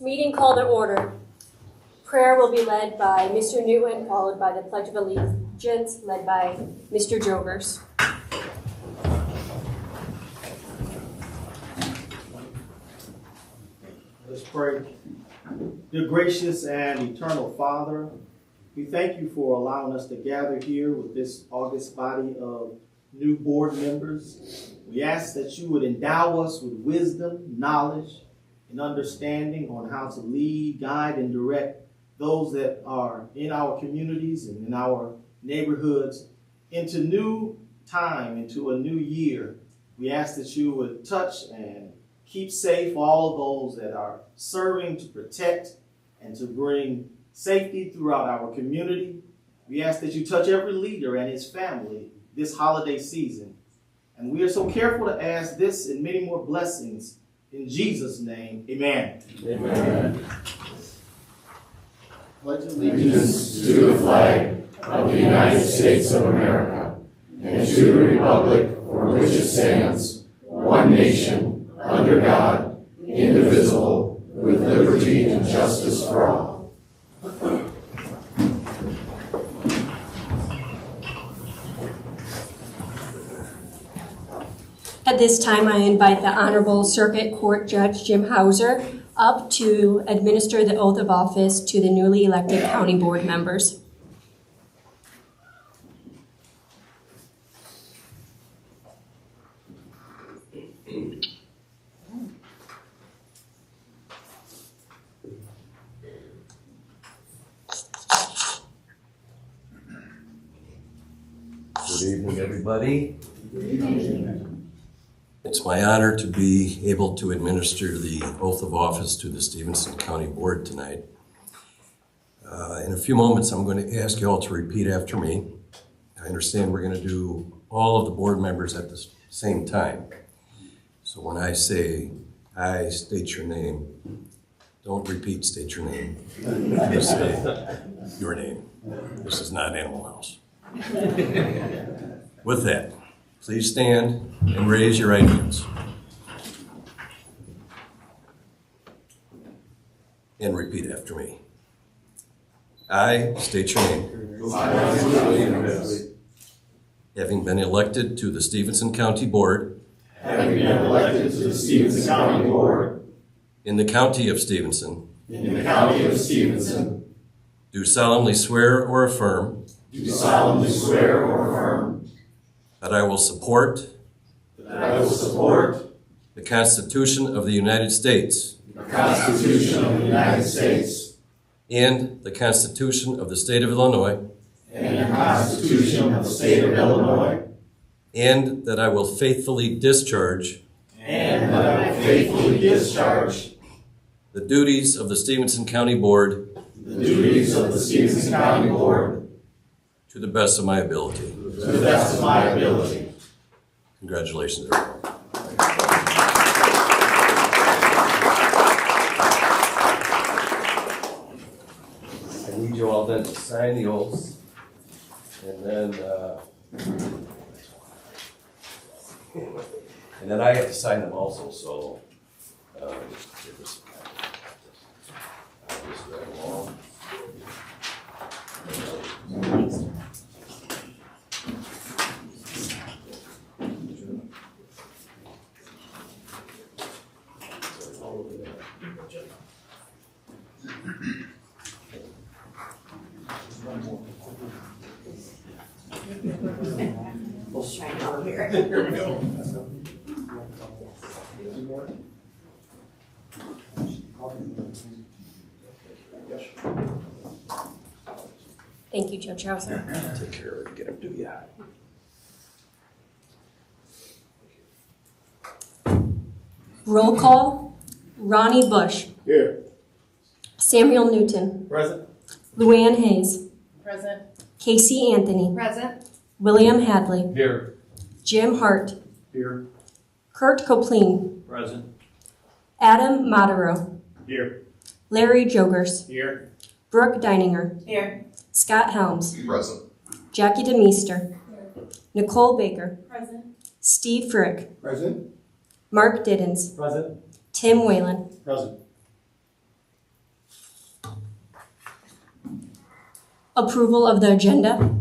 Meeting called to order. Prayer will be led by Mr. Newton, followed by the Pledge of Allegiance, led by Mr. Jogers. Let's pray. Dear gracious and eternal Father, we thank you for allowing us to gather here with this august body of new board members. We ask that you would endow us with wisdom, knowledge, and understanding on how to lead, guide, and direct those that are in our communities and in our neighborhoods into new time, into a new year. We ask that you would touch and keep safe all of those that are serving to protect and to bring safety throughout our community. We ask that you touch every leader and his family this holiday season. And we are so careful to ask this and many more blessings in Jesus' name. Amen. Amen. Pledge Allegiance to the flag of the United States of America and to the republic for which it stands, one nation, under God, indivisible, with liberty and justice for all. At this time, I invite the Honorable Circuit Court Judge Jim Hauser up to administer the oath of office to the newly elected county board members. Good evening, everybody. It's my honor to be able to administer the oath of office to the Stephenson County Board tonight. In a few moments, I'm going to ask you all to repeat after me. I understand we're going to do all of the board members at the same time. So when I say, I state your name, don't repeat, state your name. Just say your name. This is not Animal House. With that, please stand and raise your right hands. And repeat after me. I state your name. Having been elected to the Stephenson County Board. Having been elected to the Stephenson County Board. In the County of Stephenson. In the County of Stephenson. Do solemnly swear or affirm. Do solemnly swear or affirm. That I will support. That I will support. The Constitution of the United States. The Constitution of the United States. And the Constitution of the State of Illinois. And the Constitution of the State of Illinois. And that I will faithfully discharge. And that I will faithfully discharge. The duties of the Stephenson County Board. The duties of the Stephenson County Board. To the best of my ability. To the best of my ability. Congratulations, everyone. I need you all then to sign the oaths, and then I have to sign them also. So give us I'll just drag along. Thank you, Judge Hauser. Take care of it, get him to you. Roll call, Ronnie Bush, Here. Samuel Newton, Present. Luann Hayes, Present. Casey Anthony, Present. William Hadley, Here. Jim Hart, Here. Kurt Copleen, Present. Adam Modero, Here. Larry Jogers, Here. Brooke Deininger, Here. Scott Helms, Present. Jackie DeMeester, Nicole Baker, Present. Steve Frick, Present. Mark Diddens, Present. Tim Whalen. Present. Approval of the agenda.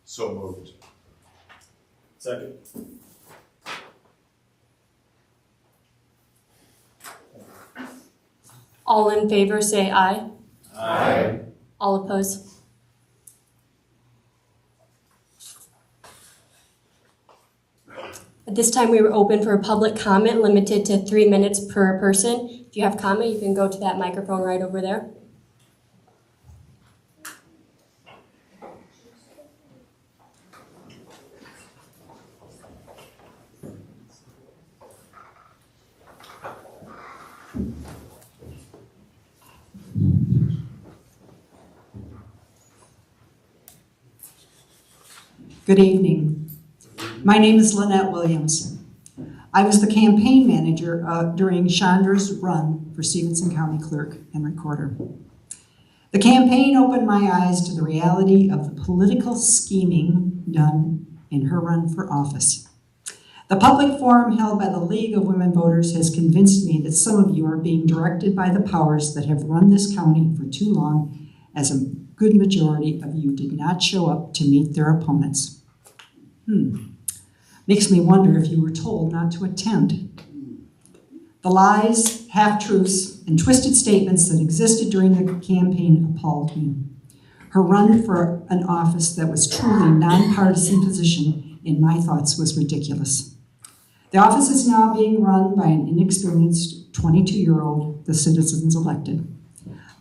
So moved. Second. All in favor say aye. Aye. All opposed. At this time, we were open for public comment, limited to 3 minutes per person. If you have comment, you can go to that microphone right over there. Good evening. My name is Lynette Williams. I was the campaign manager during Chandra's run for Stephenson County Clerk and Recorder. The campaign opened my eyes to the reality of the political scheming done in her run for office. The public forum held by the League of Women Voters has convinced me that some of you are being directed by the powers that have run this county for too long, as a good majority of you did not show up to meet their opponents. Makes me wonder if you were told not to attend. The lies, half-truths, and twisted statements that existed during the campaign appalled me. Her run for an office that was truly nonpartisan position, in my thoughts, was ridiculous. The office is now being run by an inexperienced 22-year-old the citizens elected.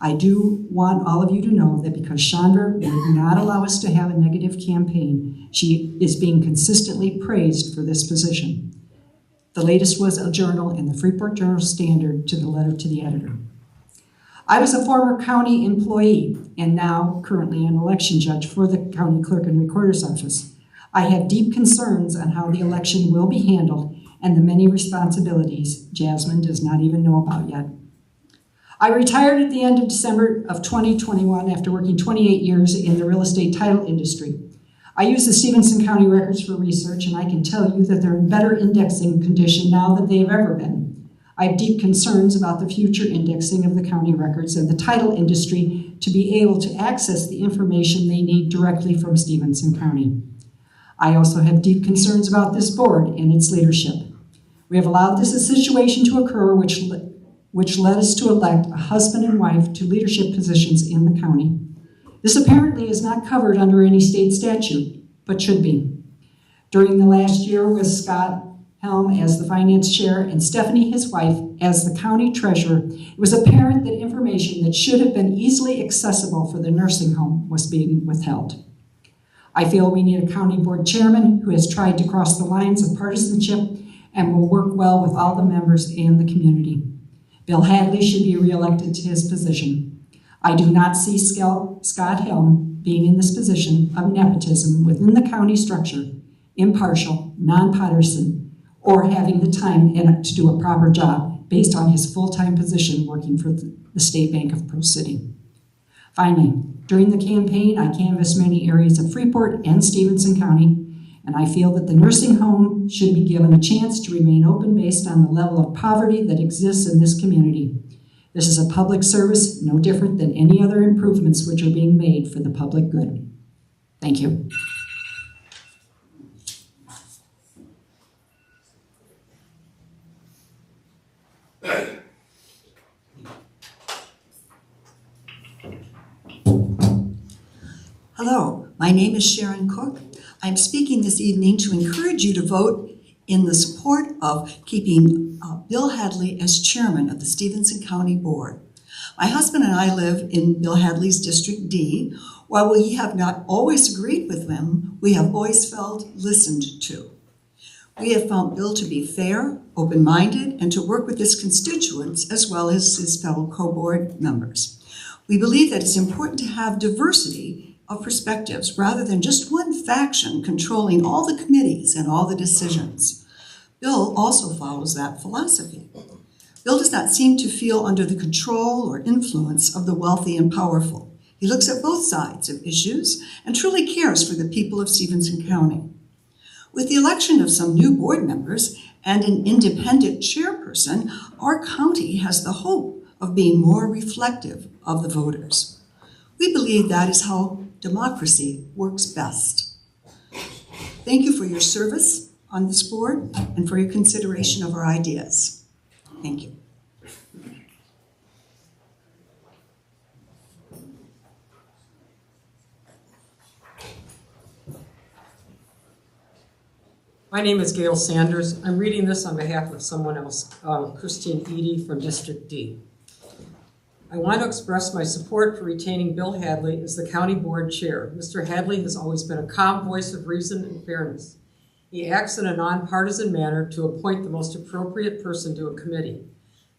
I do want all of you to know that because Chandra would not allow us to have a negative campaign, she is being consistently praised for this position. The latest was a journal in the Freeport Journal-Standard to the letter to the editor. I was a former county employee and now currently an election judge for the county clerk and recorder's office. I have deep concerns on how the election will be handled and the many responsibilities Jasmine does not even know about yet. I retired at the end of December of 2021 after working 28 years in the real estate title industry. I use the Stephenson County records for research, and I can tell you that they're in better indexing condition now than they've ever been. I have deep concerns about the future indexing of the county records and the title industry to be able to access the information they need directly from Stephenson County. I also have deep concerns about this board and its leadership. We have allowed this situation to occur which led us to elect a husband and wife to leadership positions in the county. This apparently is not covered under any state statute, but should be. During the last year with Scott Helm as the finance chair and Stephanie, his wife, as the county treasurer, it was apparent that information that should have been easily accessible for the nursing home was being withheld. I feel we need a county board chairman who has tried to cross the lines of partisanship and will work well with all the members and the community. Bill Hadley should be reelected to his position. I do not see Scott Helm being in this position of nepotism within the county structure, impartial, nonpartisan, or having the time to do a proper job based on his full-time position working for the State Bank of Pearl City. Finally, during the campaign, I canvassed many areas of Freeport and Stephenson County, and I feel that the nursing home should be given a chance to remain open based on the level of poverty that exists in this community. This is a public service, no different than any other improvements which are being made for the public good. Thank you. Hello, my name is Sharon Cook. I'm speaking this evening to encourage you to vote in the support of keeping Bill Hadley as chairman of the Stephenson County Board. My husband and I live in Bill Hadley's District D. While we have not always agreed with him, we have always felt listened to. We have found Bill to be fair, open-minded, and to work with his constituents as well as his fellow co-board members. We believe that it's important to have diversity of perspectives rather than just one faction controlling all the committees and all the decisions. Bill also follows that philosophy. Bill does not seem to feel under the control or influence of the wealthy and powerful. He looks at both sides of issues and truly cares for the people of Stephenson County. With the election of some new board members and an independent chairperson, our county has the hope of being more reflective of the voters. We believe that is how democracy works best. Thank you for your service on this board and for your consideration of our ideas. Thank you. My name is Gail Sanders. I'm reading this on behalf of someone else, Christine Eady from District D. I want to express my support for retaining Bill Hadley as the County Board Chair. Mr. Hadley has always been a calm voice of reason and fairness. He acts in a nonpartisan manner to appoint the most appropriate person to a committee.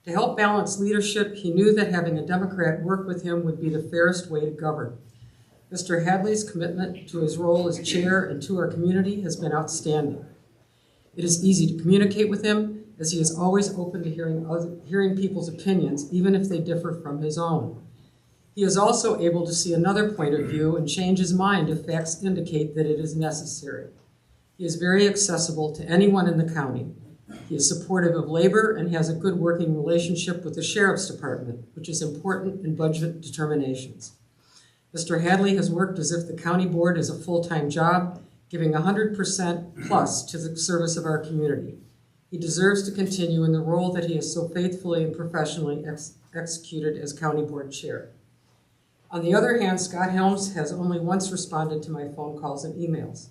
To help balance leadership, he knew that having a Democrat work with him would be the fairest way to govern. Mr. Hadley's commitment to his role as chair and to our community has been outstanding. It is easy to communicate with him, as he is always open to hearing people's opinions, even if they differ from his own. He is also able to see another point of view and change his mind if facts indicate that it is necessary. He is very accessible to anyone in the county. He is supportive of labor and has a good working relationship with the Sheriff's Department, which is important in budget determinations. Mr. Hadley has worked as if the county board is a full-time job, giving 100% plus to the service of our community. He deserves to continue in the role that he has so faithfully and professionally executed as county board chair. On the other hand, Scott Helms has only once responded to my phone calls and emails.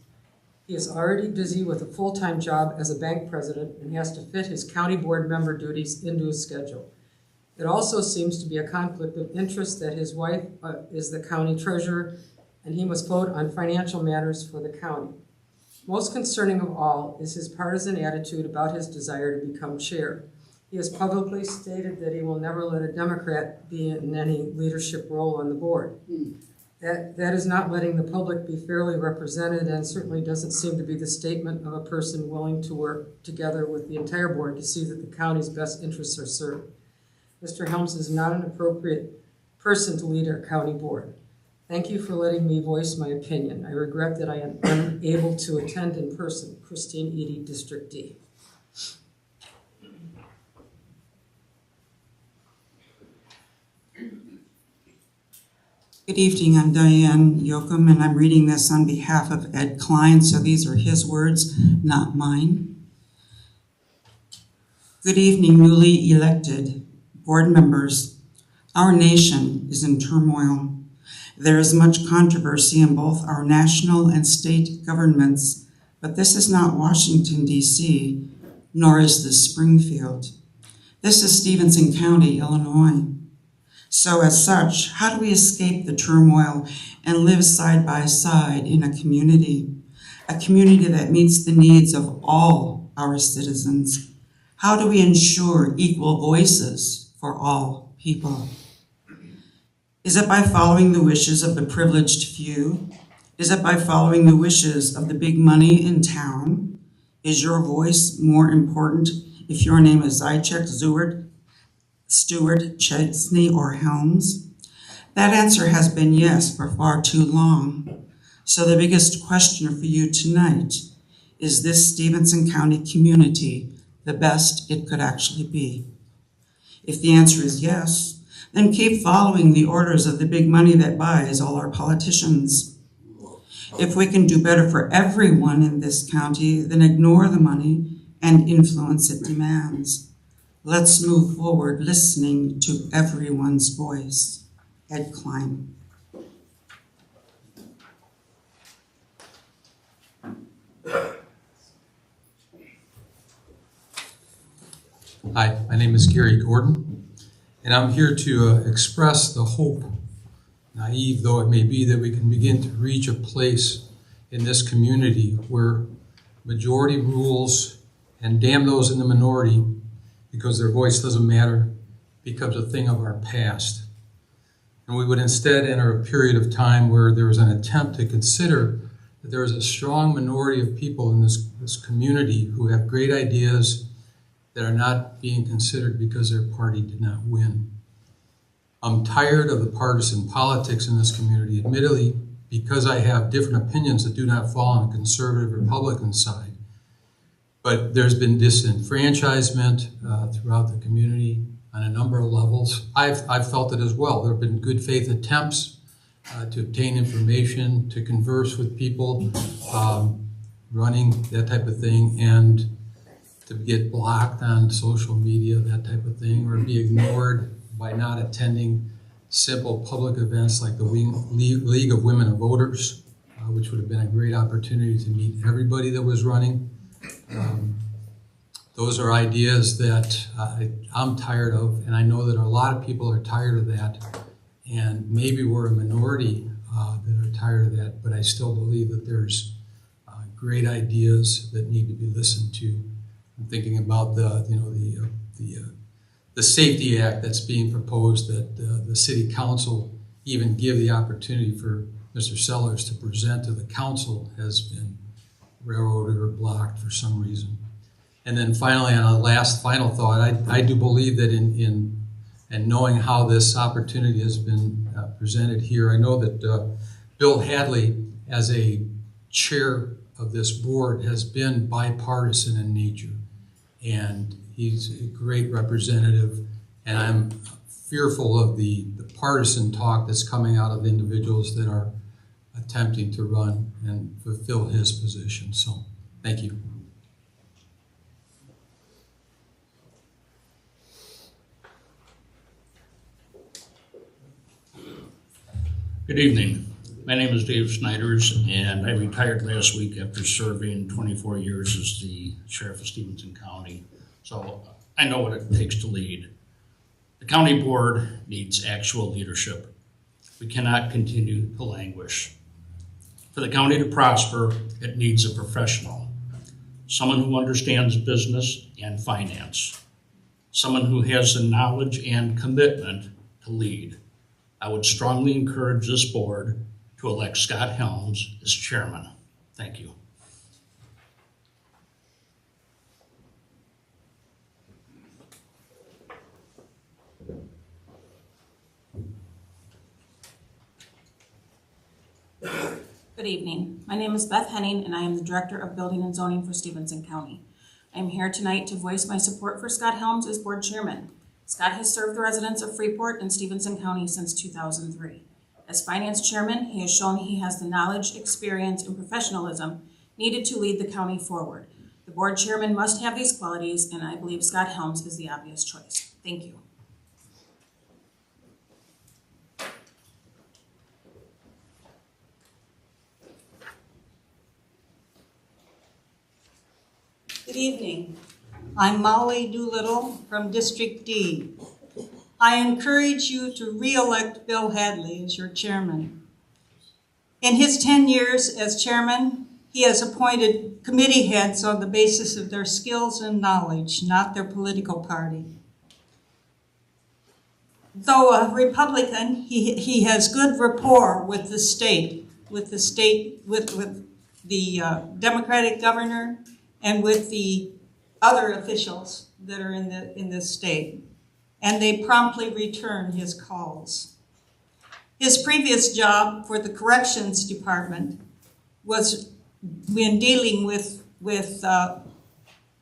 He is already busy with a full-time job as a bank president and has to fit his county board member duties into his schedule. It also seems to be a conflict of interest that his wife is the county treasurer and he must vote on financial matters for the county. Most concerning of all is his partisan attitude about his desire to become chair. He has publicly stated that he will never let a Democrat be in any leadership role on the board. That is not letting the public be fairly represented and certainly doesn't seem to be the statement of a person willing to work together with the entire board to see that the county's best interests are served. Mr. Helms is not an appropriate person to lead our county board. Thank you for letting me voice my opinion. I regret that I am unable to attend in person. Christine Eady, District D. Good evening, I'm Diane Yoakum, and I'm reading this on behalf of Ed Klein, so these are his words, not mine. Good evening, newly elected board members. Our nation is in turmoil. There is much controversy in both our national and state governments, but this is not Washington, D.C., nor is this Springfield. This is Stephenson County, Illinois. So as such, how do we escape the turmoil and live side by side in a community that meets the needs of all our citizens? How do we ensure equal voices for all people? Is it by following the wishes of the privileged few? Is it by following the wishes of the big money in town? Is your voice more important if your name is Zajac, Stewart, Chesney, or Helms? That answer has been yes for far too long. So the biggest question for you tonight, is this Stephenson County community the best it could actually be? If the answer is yes, then keep following the orders of the big money that buys all our politicians. If we can do better for everyone in this county, then ignore the money and influence it demands. Let's move forward listening to everyone's voice. Ed Klein. Hi, my name is Gary Gordon, and I'm here to express the hope, naive though it may be, that we can begin to reach a place in this community where majority rules and damn those in the minority because their voice doesn't matter becomes a thing of our past. And we would instead enter a period of time where there is an attempt to consider that there is a strong minority of people in this community who have great ideas that are not being considered because their party did not win. I'm tired of the partisan politics in this community, admittedly, because I have different opinions that do not fall on the conservative Republican side. But there's been disenfranchisement throughout the community on a number of levels. I've felt it as well. There have been good faith attempts to obtain information, to converse with people, running, that type of thing, and to get blocked on social media, that type of thing, or be ignored by not attending simple public events like the League of Women Voters, which would have been a great opportunity to meet everybody that was running. Those are ideas that I'm tired of, and I know that a lot of people are tired of that, and maybe we're a minority that are tired of that, but I still believe that there's great ideas that need to be listened to. I'm thinking about the Safety Act that's being proposed, that the City Council even give the opportunity for Mr. Sellers to present to the council has been railroaded or blocked for some reason. And then finally, on a final thought, I do believe that in knowing how this opportunity has been presented here, I know that Bill Hadley, as a chair of this board, has been bipartisan in nature. And he's a great representative, and I'm fearful of the partisan talk that's coming out of the individuals that are attempting to run and fulfill his position. So, thank you. Good evening. My name is Dave Snyders, and I retired last week after serving 24 years as the sheriff of Stephenson County. So I know what it takes to lead. The county board needs actual leadership. We cannot continue to languish. For the county to prosper, it needs a professional, someone who understands business and finance, someone who has the knowledge and commitment to lead. I would strongly encourage this board to elect Scott Helms as chairman. Thank you. Good evening. My name is Beth Henning, and I am the Director of Building and Zoning for Stephenson County. I am here tonight to voice my support for Scott Helms as board chairman. Scott has served the residents of Freeport and Stephenson County since 2003. As finance chairman, he has shown he has the knowledge, experience, and professionalism needed to lead the county forward. The board chairman must have these qualities, and I believe Scott Helms is the obvious choice. Thank you. Good evening. I'm Molly Doolittle from District D. I encourage you to re-elect Bill Hadley as your chairman. In his 10 years as chairman, he has appointed committee heads on the basis of their skills and knowledge, not their political party. Though a Republican, he has good rapport with the state, with the Democratic governor and with the other officials that are in this state, and they promptly return his calls. His previous job for the corrections department was when dealing with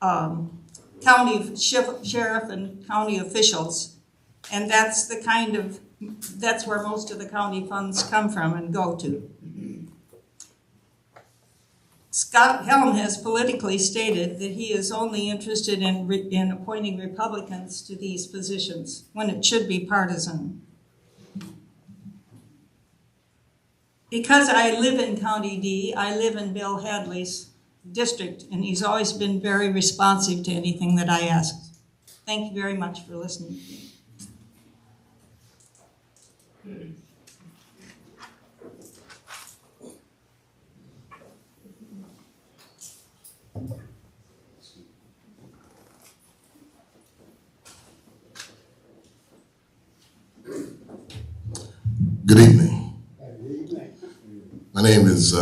county sheriff and county officials, and that's where most of the county funds come from and go to. Scott Helm has politically stated that he is only interested in appointing Republicans to these positions when it should be partisan. Because I live in County D, I live in Bill Hadley's district, and he's always been very responsive to anything that I ask. Thank you very much for listening to me. Good evening. My name is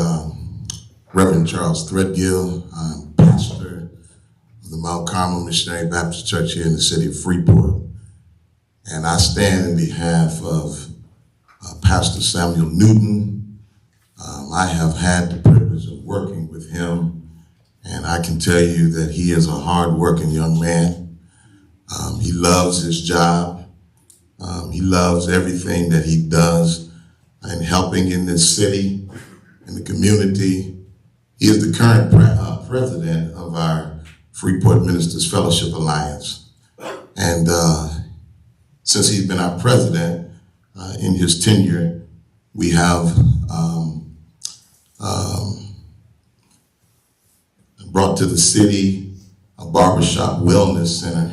Reverend Charles Threadgill. I'm pastor of the Mount Carmel Missionary Baptist Church here in the city of Freeport. And I stand in behalf of Pastor Samuel Newton. I have had the privilege of working with him, and I can tell you that he is a hard-working young man. He loves his job. He loves everything that he does and helping in this city and the community. He is the current president of our Freeport Ministers Fellowship Alliance. And since he's been our president in his tenure, we have brought to the city a barbershop wellness center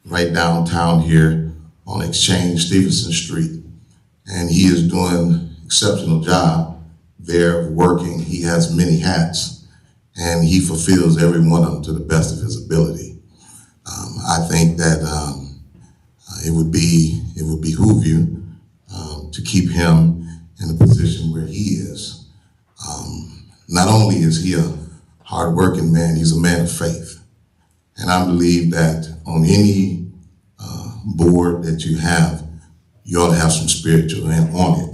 right downtown here on Exchange Stephenson Street, and he is doing an exceptional job there of working. He has many hats, and he fulfills every one of them to the best of his ability. I think that it would behoove you to keep him in the position where he is. Not only is he a hard-working man, he's a man of faith, and I believe that on any board that you have, you ought to have some spiritual on it.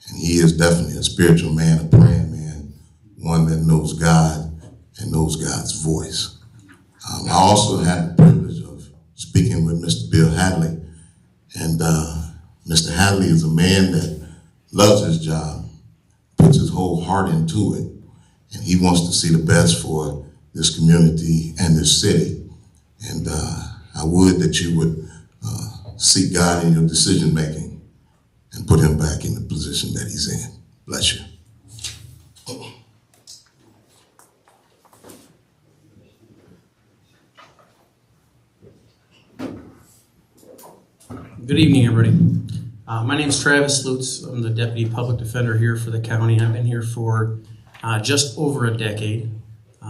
And he is definitely a spiritual man, a praying man, one that knows God and knows God's voice. I also had the privilege of speaking with Mr. Bill Hadley. And Mr. Hadley is a man that loves his job, puts his whole heart into it, and he wants to see the best for this community and this city. And I would that you would seek God in your decision making and put him back in the position that he's in. Bless you. Good evening, everybody. My name is Travis Lutz. I'm the Deputy Public Defender here for the county. I've been here for just over a decade,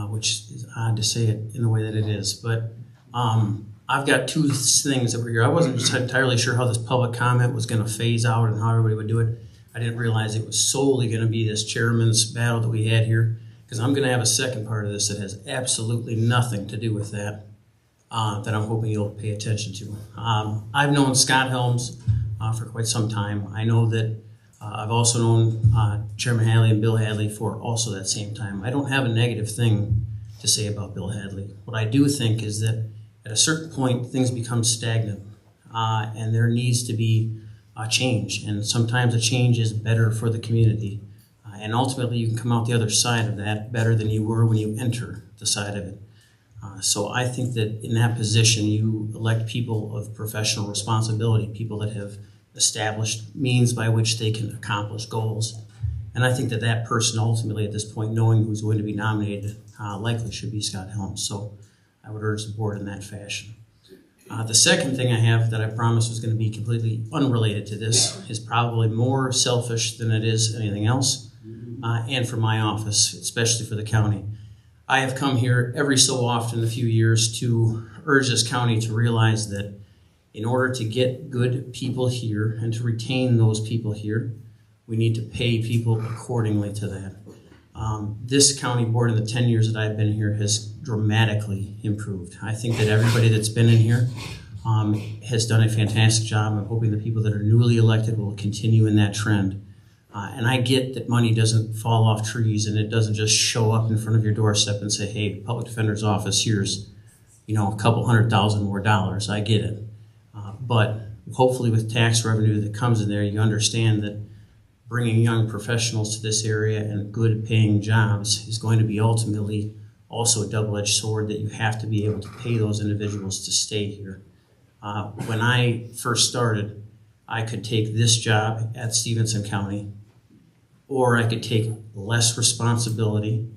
which is odd to say it in the way that it is. But I've got two things that were here. I wasn't just entirely sure how this public comment was going to phase out and how everybody would do it. I didn't realize it was solely going to be this chairman's battle that we had here, because I'm going to have a second part of this that has absolutely nothing to do with that, that I'm hoping you'll pay attention to. I've known Scott Helms for quite some time. I know that I've also known Chairman Hadley and Bill Hadley for also that same time. I don't have a negative thing to say about Bill Hadley. What I do think is that at a certain point, things become stagnant, and there needs to be a change. And sometimes a change is better for the community. And ultimately, you can come out the other side of that better than you were when you enter the side of it. So I think that in that position, you elect people of professional responsibility, people that have established means by which they can accomplish goals. And I think that that person ultimately at this point, knowing who's going to be nominated, likely should be Scott Helms. So I would urge the board in that fashion. The second thing I have that I promised was going to be completely unrelated to this is probably more selfish than it is anything else, and for my office, especially for the county. I have come here every so often in a few years to urge this county to realize that in order to get good people here and to retain those people here, we need to pay people accordingly to that. This county board in the 10 years that I've been here has dramatically improved. I think that everybody that's been in here has done a fantastic job. I'm hoping the people that are newly elected will continue in that trend. And I get that money doesn't fall off trees and it doesn't just show up in front of your doorstep and say, hey, Public Defender's Office, here's a couple $100,000 more dollars. I get it. But hopefully with tax revenue that comes in there, you understand that bringing young professionals to this area and good paying jobs is going to be ultimately also a double-edged sword, that you have to be able to pay those individuals to stay here. When I first started, I could take this job at Stephenson County, or I could take less responsibility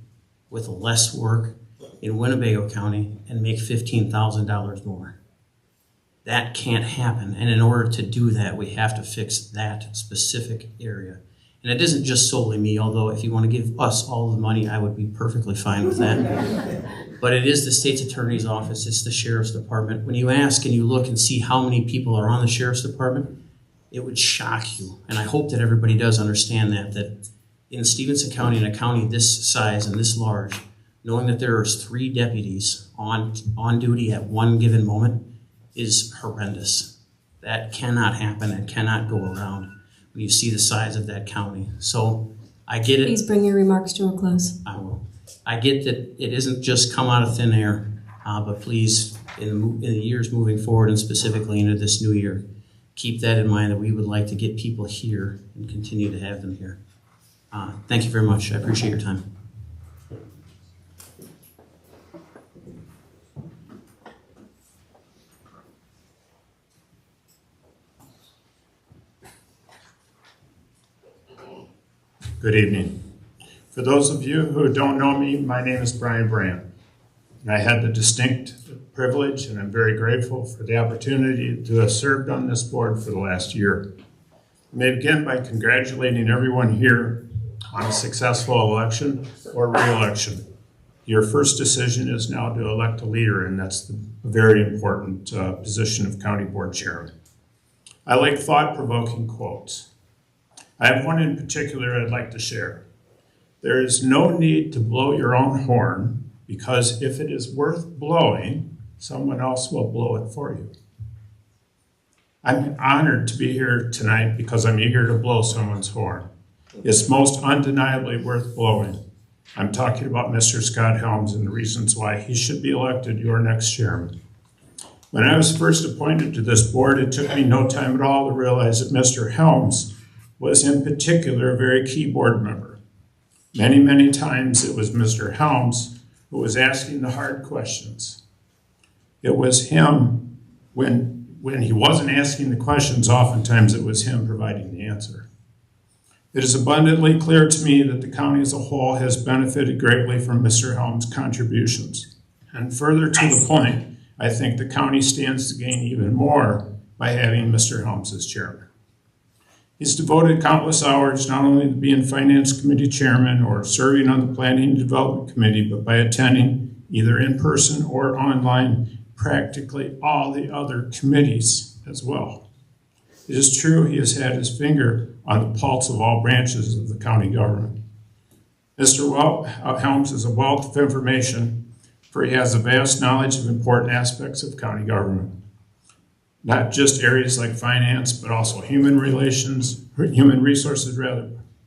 with less work in Winnebago County and make $15,000 more. That can't happen, and in order to do that, we have to fix that specific area. And it isn't just solely me, although if you want to give us all the money, I would be perfectly fine with that. But it is the state's attorney's office, it's the sheriff's department. When you ask and you look and see how many people are on the sheriff's department, it would shock you. And I hope that everybody does understand that in Stephenson County, in a county this size and this large, knowing that there are 3 deputies on duty at one given moment is horrendous. That cannot happen and cannot go around when you see the size of that county. So I get it. Please bring your remarks to a close. I will. I get that it isn't just come out of thin air, but please, in the years moving forward and specifically into this new year, keep that in mind that we would like to get people here and continue to have them here. Thank you very much. I appreciate your time. Good evening. For those of you who don't know me, my name is Brian Brandt. And I had the distinct privilege, and I'm very grateful for the opportunity to have served on this board for the last year. I may begin by congratulating everyone here on a successful election or re-election. Your first decision is now to elect a leader, and that's a very important position of County Board Chairman. I like thought-provoking quotes. I have one in particular I'd like to share. There is no need to blow your own horn, because if it is worth blowing, someone else will blow it for you. I'm honored to be here tonight because I'm eager to blow someone's horn. It's most undeniably worth blowing. I'm talking about Mr. Scott Helms and the reasons why he should be elected your next chairman. When I was first appointed to this board, it took me no time at all to realize that Mr. Helms was in particular a very key board member. Many, many times it was Mr. Helms who was asking the hard questions. It was him, when he wasn't asking the questions, oftentimes it was him providing the answer. It is abundantly clear to me that the county as a whole has benefited greatly from Mr. Helms' contributions. And further to the point, I think the county stands to gain even more by having Mr. Helms as chairman. He's devoted countless hours not only to being Finance Committee Chairman or serving on the Planning and Development Committee, but by attending either in person or online practically all the other committees as well. It is true he has had his finger on the pulse of all branches of the county government. Mr. Helms is a wealth of information, for he has a vast knowledge of important aspects of county government. Not just areas like finance, but also human resources,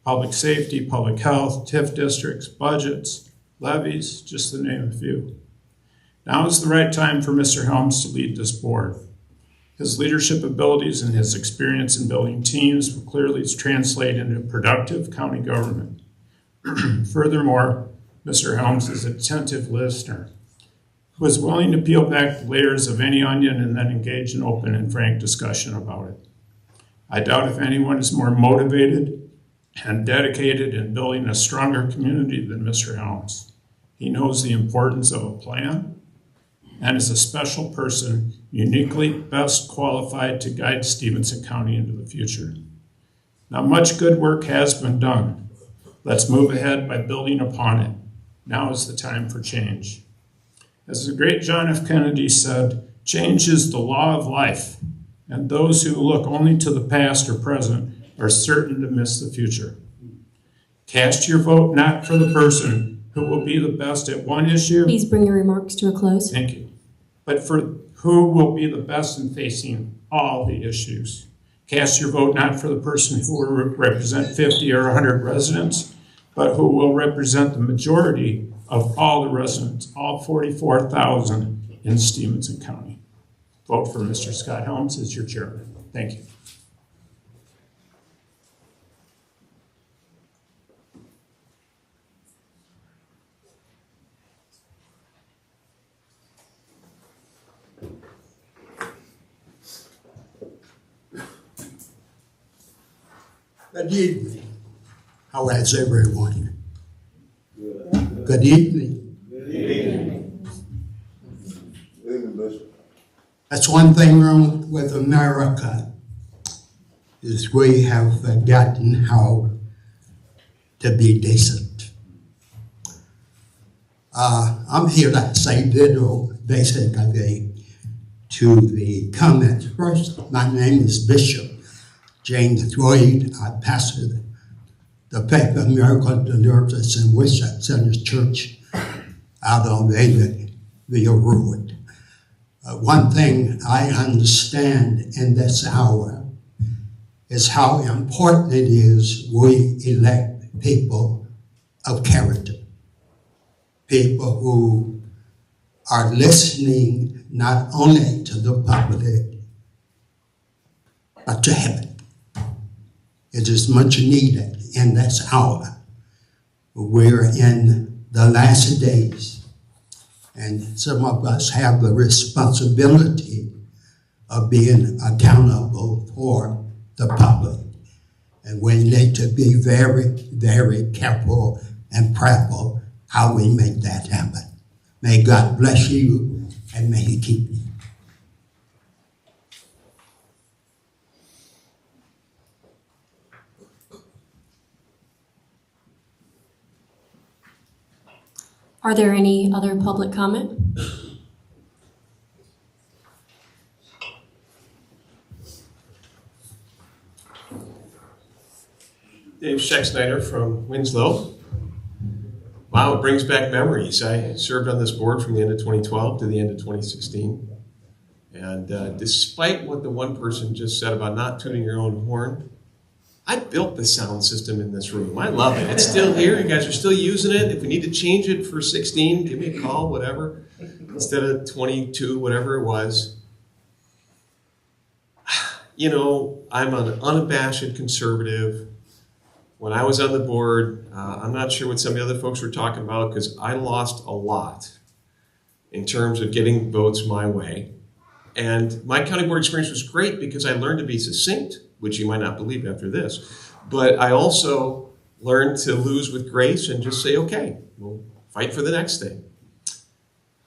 public safety, public health, TIF districts, budgets, levies, just to name a few. Now is the right time for Mr. Helms to lead this board. His leadership abilities and his experience in building teams will clearly translate into productive county government. Furthermore, Mr. Helms is an attentive listener who is willing to peel back the layers of any onion and then engage in open and frank discussion about it. I doubt if anyone is more motivated and dedicated in building a stronger community than Mr. Helms. He knows the importance of a plan and is a special person uniquely best qualified to guide Stephenson County into the future. Now, much good work has been done. Let's move ahead by building upon it. Now is the time for change. As the great John F. Kennedy said, change is the law of life, and those who look only to the past or present are certain to miss the future. Cast your vote not for the person who will be the best at one issue. Please bring your remarks to a close. Thank you. But for who will be the best in facing all the issues. Cast your vote not for the person who will represent 50 or 100 residents, but who will represent the majority of all the residents, all 44,000 in Stephenson County. Vote for Mr. Scott Helms as your chairman. Thank you. Good evening. How is everyone? Good evening. Good evening. That's one thing wrong with America, is we have forgotten how to be decent. I'm here to say ditto, basically, to the comments. First, my name is Bishop James Floyd. I pastor the Faith of Miracle Deliverance in Worship Center Church out on Vega Road. One thing I understand in this hour is how important it is we elect people of character, people who are listening not only to the public, but to heaven. It is much needed in this hour. We're in the last days, and some of us have the responsibility of being accountable for the public. And we need to be very, very careful and prayerful how we make that happen. May God bless you and may He keep you. Are there any other public comment? Dave Scheck-Snyder from Winslow. Wow, it brings back memories. I served on this board from the end of 2012 to the end of 2016. And despite what the one person just said about not tooting your own horn, I built the sound system in this room. I love it. It's still here. You guys are still using it. If we need to change it for 16, give me a call, whatever. Instead of 22, whatever it was. You know, I'm an unabashed conservative. When I was on the board, I'm not sure what some of the other folks were talking about because I lost a lot in terms of getting votes my way. And my county board experience was great because I learned to be succinct, which you might not believe after this. But I also learned to lose with grace and just say, okay, we'll fight for the next thing.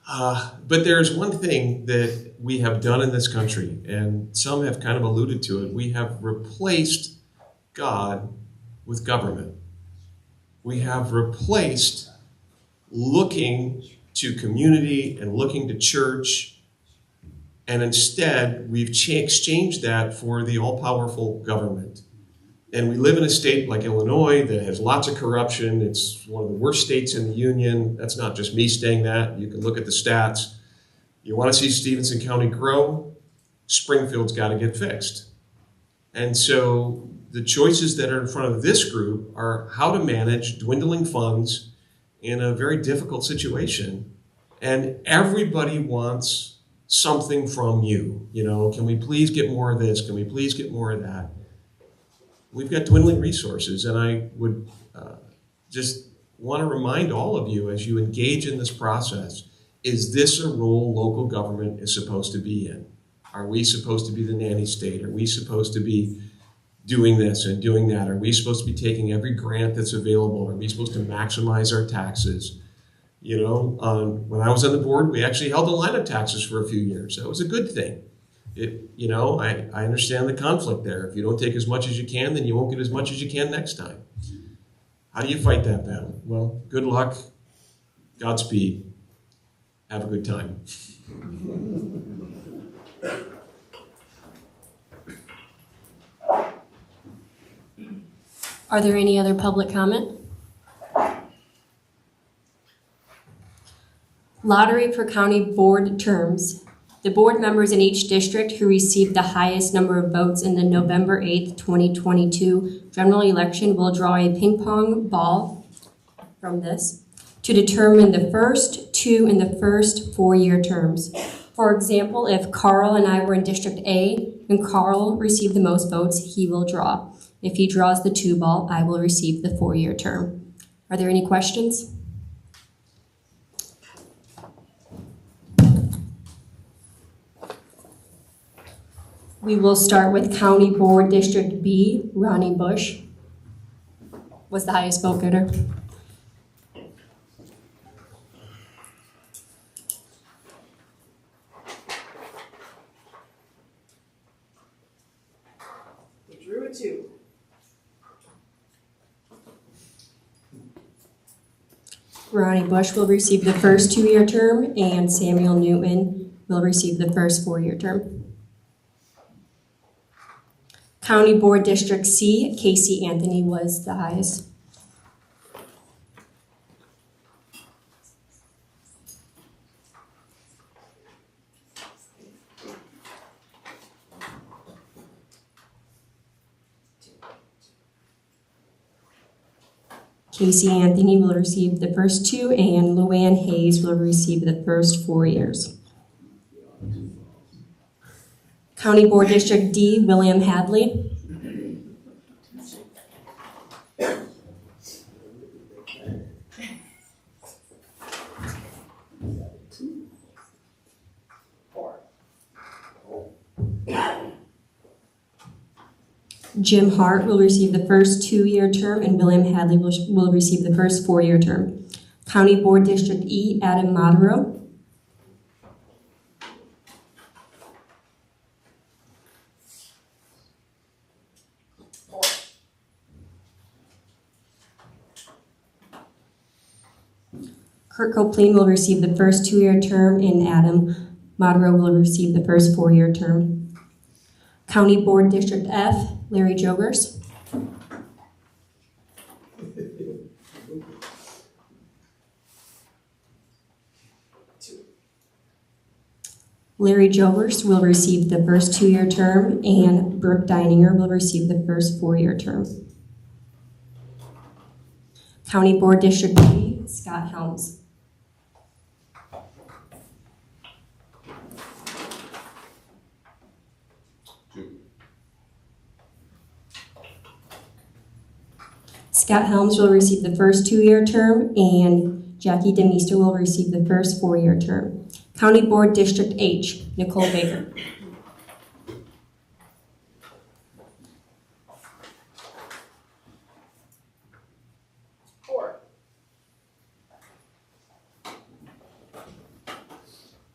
But there's one thing that we have done in this country, and some have kind of alluded to it. We have replaced God with government. We have replaced looking to community and looking to church, and instead we've exchanged that for the all-powerful government. And we live in a state like Illinois that has lots of corruption. It's one of the worst states in the union. That's not just me saying that. You can look at the stats. You want to see Stephenson County grow? Springfield's got to get fixed. And so the choices that are in front of this group are how to manage dwindling funds in a very difficult situation. And everybody wants something from you. You know, can we please get more of this? Can we please get more of that? We've got dwindling resources, and I would just want to remind all of you as you engage in this process, is this a role local government is supposed to be in? Are we supposed to be the nanny state? Are we supposed to be doing this and doing that? Are we supposed to be taking every grant that's available? Are we supposed to maximize our taxes? You know, when I was on the board, we actually held the line of taxes for a few years. That was a good thing. I understand the conflict there. If you don't take as much as you can, then you won't get as much as you can next time. How do you fight that battle? Well, good luck, Godspeed, have a good time. Are there any other public comment? Lottery for county board terms. The board members in each district who received the highest number of votes in the November 8th, 2022 general election will draw a ping pong ball from this to determine the first two in the first 4-year terms. For example, if Carl and I were in District A and Carl received the most votes, he will draw. If he draws the 2 ball, I will receive the 4-year term. Are there any questions? We will start with County Board District B, Ronnie Bush was the highest vote getter. 2. Ronnie Bush will receive the first 2-year term, and Samuel Newton will receive the first 4-year term. County Board District C, Casey Anthony was the highest. Casey Anthony will receive the first 2, and Luann Hayes will receive the first 4 years. County Board District D, William Hadley. Jim Hart will receive the first 2-year term, and William Hadley will receive the first 4-year term. County Board District E, Adam Modero. Kurt Copeland will receive the first 2-year term, and Adam Modero will receive the first 4-year term. County Board District F, Larry Jogers. Larry Jogers will receive the first 2-year term, and Brooke Deininger will receive the first 4-year term. County Board District B, Scott Helms. Scott Helms will receive the first 2-year term, and Jackie DeMeester will receive the first 4-year term. County Board District H, Nicole Baker.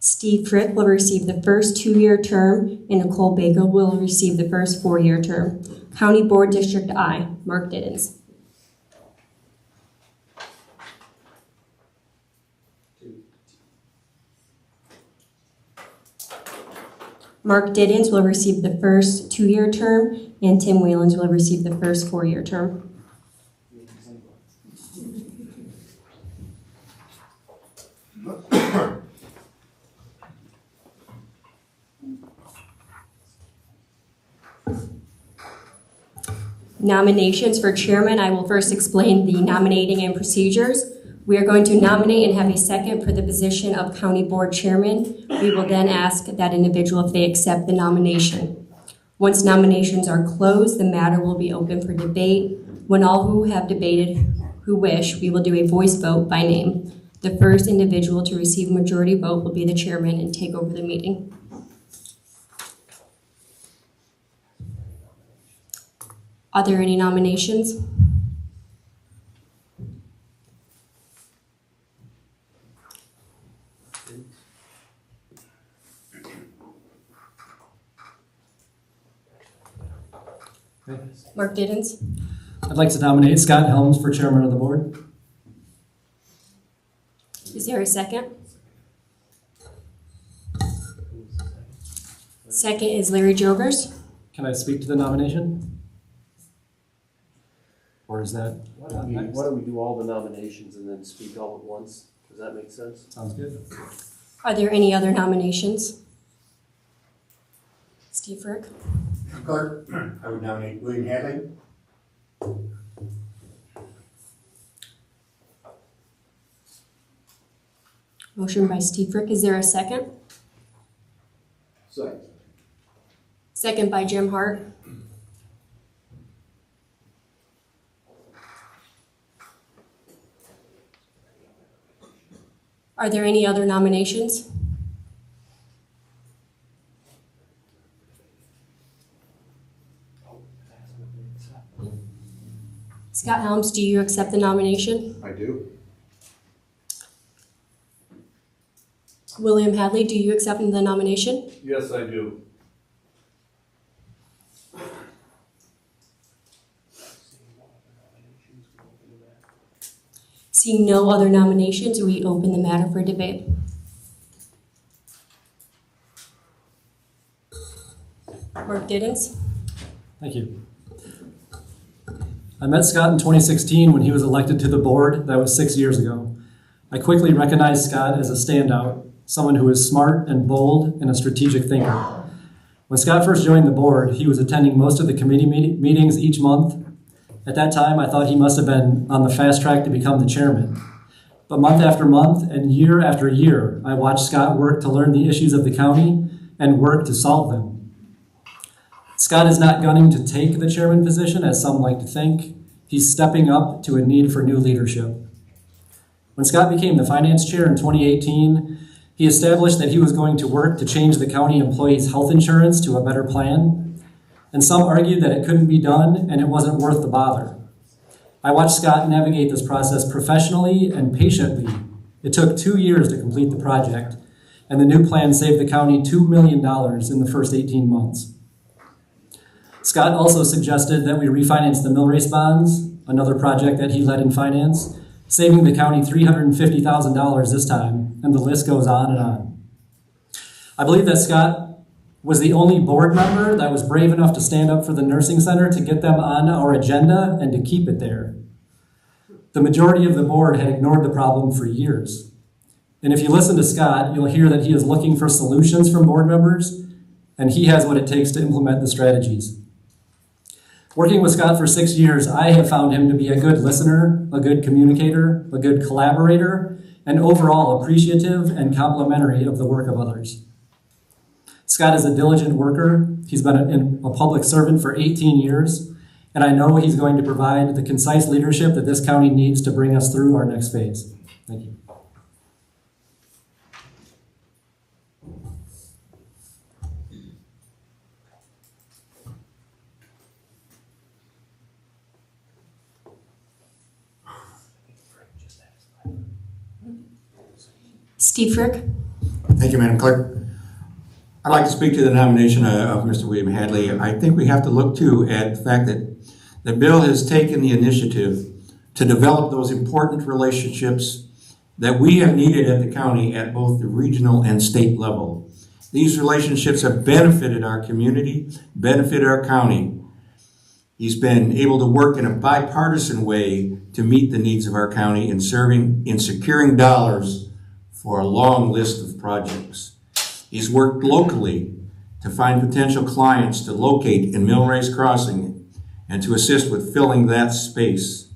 Steve Frick will receive the first 2-year term, and Nicole Baker will receive the first 4-year term. County Board District I, Mark Diddens. Mark Diddens will receive the first 2-year term, and Tim Whalens will receive the first 4-year term. Nominations for chairman. I will first explain the nominating and procedures. We are going to nominate and have a second for the position of county board chairman. We will then ask that individual if they accept the nomination. Once nominations are closed, the matter will be open for debate. When all who have debated who wish, we will do a voice vote by name. The first individual to receive majority vote will be the chairman and take over the meeting. Are there any nominations? Mark Diddens. I'd like to nominate Scott Helms for chairman of the board. Is there a second? Second is Larry Jogers. Can I speak to the nomination? Or is that? Why don't we do all the nominations and then speak all at once? Does that make sense? Sounds good. Are there any other nominations? Steve Frick. Clerk, I would nominate William Hadley. Motion by Steve Frick. Is there a second? Second. Second by Jim Hart. Are there any other nominations? Scott Helms, do you accept the nomination? I do. William Hadley, do you accept the nomination? Yes, I do. Seeing no other nominations, we open the matter for debate. Mark Diddens. Thank you. I met Scott in 2016 when he was elected to the board. That was 6 years ago. I quickly recognized Scott as a standout, someone who is smart and bold and a strategic thinker. When Scott first joined the board, he was attending most of the committee meetings each month. At that time, I thought he must have been on the fast track to become the chairman. But month after month and year after year, I watched Scott work to learn the issues of the county and work to solve them. Scott is not gunning to take the chairman position, as some like to think. He's stepping up to a need for new leadership. When Scott became the finance chair in 2018, he established that he was going to work to change the county employees' health insurance to a better plan. And some argued that it couldn't be done and it wasn't worth the bother. I watched Scott navigate this process professionally and patiently. It took 2 years to complete the project, and the new plan saved the county $2 million in the first 18 months. Scott also suggested that we refinance the mill race bonds, another project that he led in finance, saving the county $350,000 this time, and the list goes on and on. I believe that Scott was the only board member that was brave enough to stand up for the nursing center to get them on our agenda and to keep it there. The majority of the board had ignored the problem for years. And if you listen to Scott, you'll hear that he is looking for solutions from board members, and he has what it takes to implement the strategies. Working with Scott for 6 years, I have found him to be a good listener, a good communicator, a good collaborator, and overall appreciative and complimentary of the work of others. Scott is a diligent worker. He's been a public servant for 18 years, and I know he's going to provide the concise leadership that this county needs to bring us through our next phase. Thank you. Steve Frick. Thank you, Madam Clerk. I'd like to speak to the nomination of Mr. William Hadley. I think we have to look too at the fact that Bill has taken the initiative to develop those important relationships that we have needed at the county at both the regional and state level. These relationships have benefited our community, benefited our county. He's been able to work in a bipartisan way to meet the needs of our county in securing dollars for a long list of projects. He's worked locally to find potential clients to locate in Millrace Crossing and to assist with filling that space.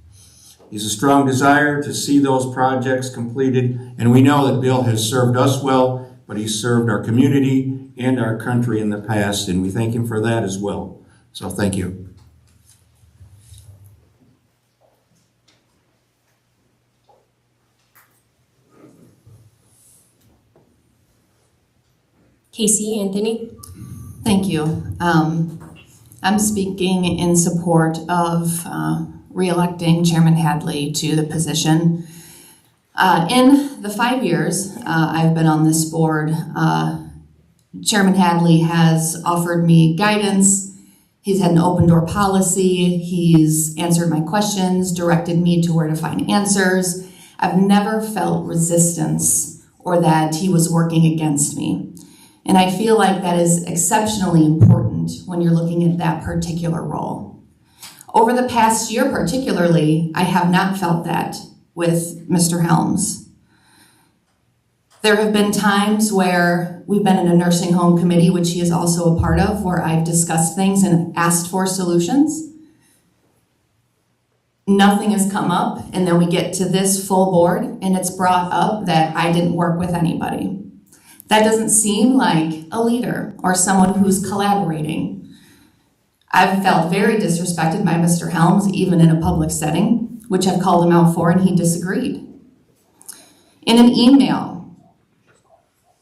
He's a strong desire to see those projects completed, and we know that Bill has served us well, but he's served our community and our country in the past, and we thank him for that as well. So thank you. Casey Anthony. Thank you. I'm speaking in support of re-electing Chairman Hadley to the position. In the 5 years I've been on this board, Chairman Hadley has offered me guidance. He's had an open door policy. He's answered my questions, directed me to where to find answers. I've never felt resistance or that he was working against me. And I feel like that is exceptionally important when you're looking at that particular role. Over the past year particularly, I have not felt that with Mr. Helms. There have been times where we've been in a nursing home committee, which he is also a part of, where I've discussed things and asked for solutions. Nothing has come up, and then we get to this full board, and it's brought up that I didn't work with anybody. That doesn't seem like a leader or someone who's collaborating. I've felt very disrespected by Mr. Helms, even in a public setting, which I've called him out for, and he disagreed. In an email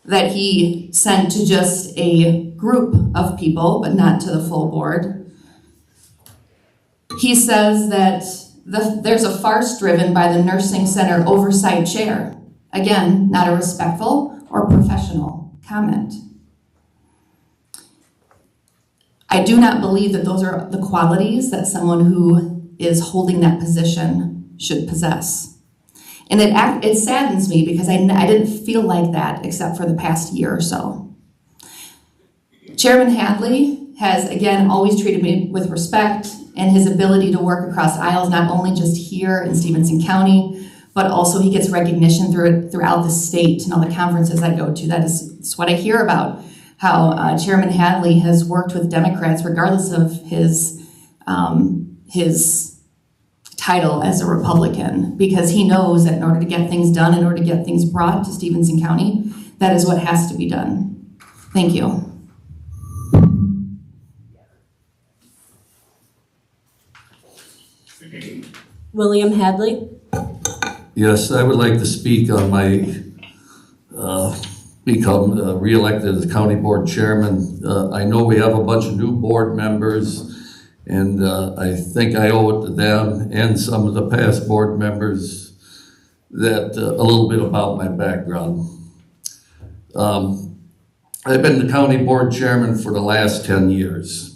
that he sent to just a group of people, but not to the full board, he says that there's a farce driven by the nursing center oversight chair. Again, not a respectful or professional comment. I do not believe that those are the qualities that someone who is holding that position should possess. And it saddens me because I didn't feel like that except for the past year or so. Chairman Hadley has, again, always treated me with respect, and his ability to work across aisles, not only just here in Stephenson County, but also he gets recognition throughout the state and all the conferences I go to. That's what I hear about, how Chairman Hadley has worked with Democrats regardless of his title as a Republican, because he knows that in order to get things done, in order to get things brought to Stephenson County, that is what has to be done. Thank you. William Hadley. Yes, I would like to speak on my become re-elected as county board chairman. I know we have a bunch of new board members, and I think I owe it to them and some of the past board members that a little bit about my background. I've been the county board chairman for the last 10 years.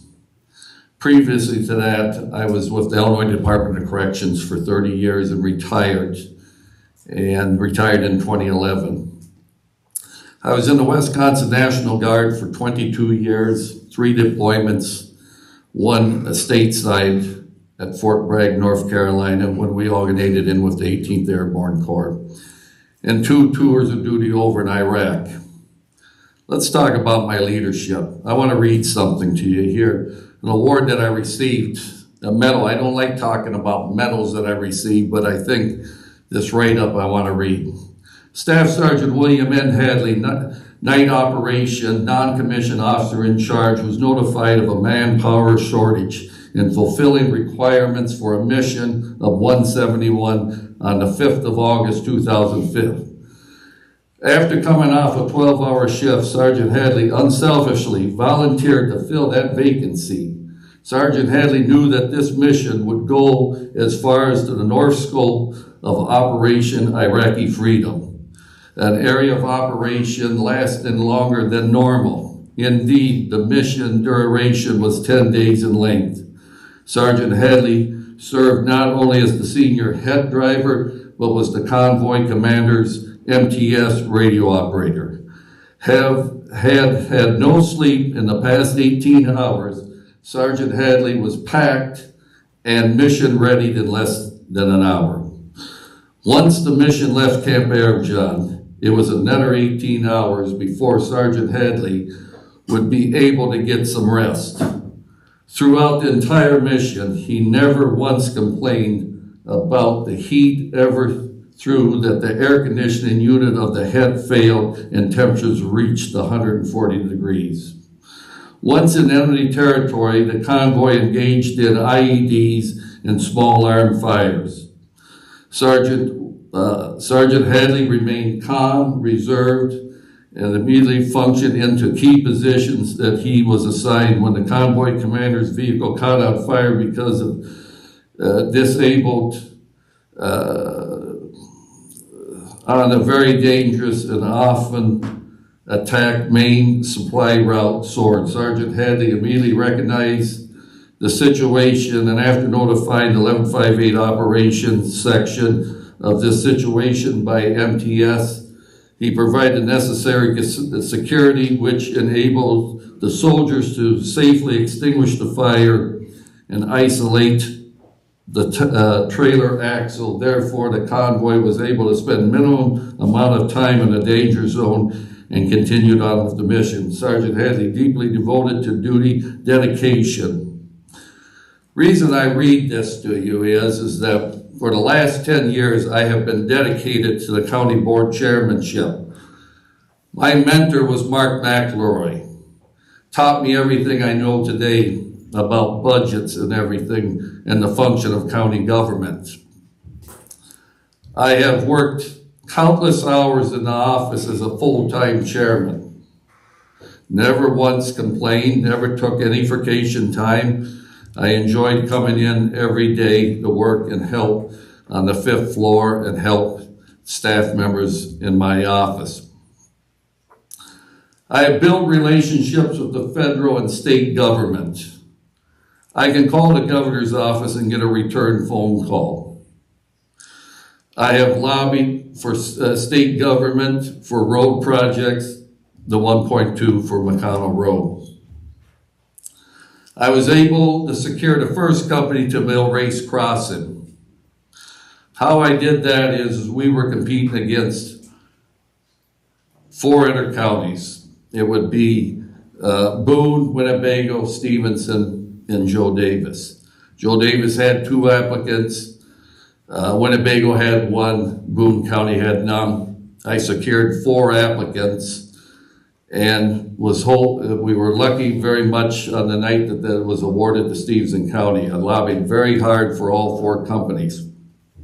Previously to that, I was with the Illinois Department of Corrections for 30 years and retired in 2011. I was in the Wisconsin National Guard for 22 years, 3 deployments, 1 stateside at Fort Bragg, North Carolina, when we augmented in with the 18th Airborne Corps, and 2 tours of duty over in Iraq. Let's talk about my leadership. I want to read something to you here. An award that I received, a medal. I don't like talking about medals that I received, but I think this write-up I want to read. Staff Sergeant William N. Hadley, Night Operation Non-Commissioned Officer in Charge, was notified of a manpower shortage in fulfilling requirements for a mission of 171 on the 5th of August 2005. After coming off a 12-hour shift, Sergeant Hadley unselfishly volunteered to fill that vacancy. Sergeant Hadley knew that this mission would go as far as to the north scope of Operation Iraqi Freedom, an area of operation lasting longer than normal. Indeed, the mission duration was 10 days in length. Sergeant Hadley served not only as the senior head driver, but was the convoy commander's MTS radio operator. Had no sleep in the past 18 hours, Sergeant Hadley was packed and mission ready in less than an hour. Once the mission left Camp Arabjan, it was another 18 hours before Sergeant Hadley would be able to get some rest. Throughout the entire mission, he never once complained about the heat ever through that the air conditioning unit of the head failed and temperatures reached 140 degrees. Once in enemy territory, the convoy engaged in IEDs and small arm fires. Sergeant Hadley remained calm, reserved, and immediately functioned into key positions that he was assigned when the convoy commander's vehicle caught on fire because of disabled on a very dangerous and often attacked main supply route sword. Sergeant Hadley immediately recognized the situation, and after notifying the 1158 operations section of this situation by MTS, he provided necessary security which enabled the soldiers to safely extinguish the fire and isolate the trailer axle. Therefore, the convoy was able to spend minimum amount of time in the danger zone and continued on with the mission. Sergeant Hadley, deeply devoted to duty, dedication. Reason I read this to you is that for the last 10 years, I have been dedicated to the county board chairmanship. My mentor was Mark McElroy. Taught me everything I know today about budgets and everything and the function of county government. I have worked countless hours in the office as a full-time chairman. Never once complained, never took any vacation time. I enjoyed coming in every day to work and help on the 5th floor and help staff members in my office. I have built relationships with the federal and state government. I can call the governor's office and get a return phone call. I have lobbied for state government for road projects, the 1.2 for McConnell Road. I was able to secure the first company to build Race Crossing. How I did that is we were competing against 4 other counties. It would be Boone, Winnebago, Stephenson, and Joe Davis. Joe Davis had 2 applicants. Winnebago had 1, Boone County had none. I secured 4 applicants and we were lucky very much on the night that was awarded to Stephenson County. I lobbied very hard for all 4 companies.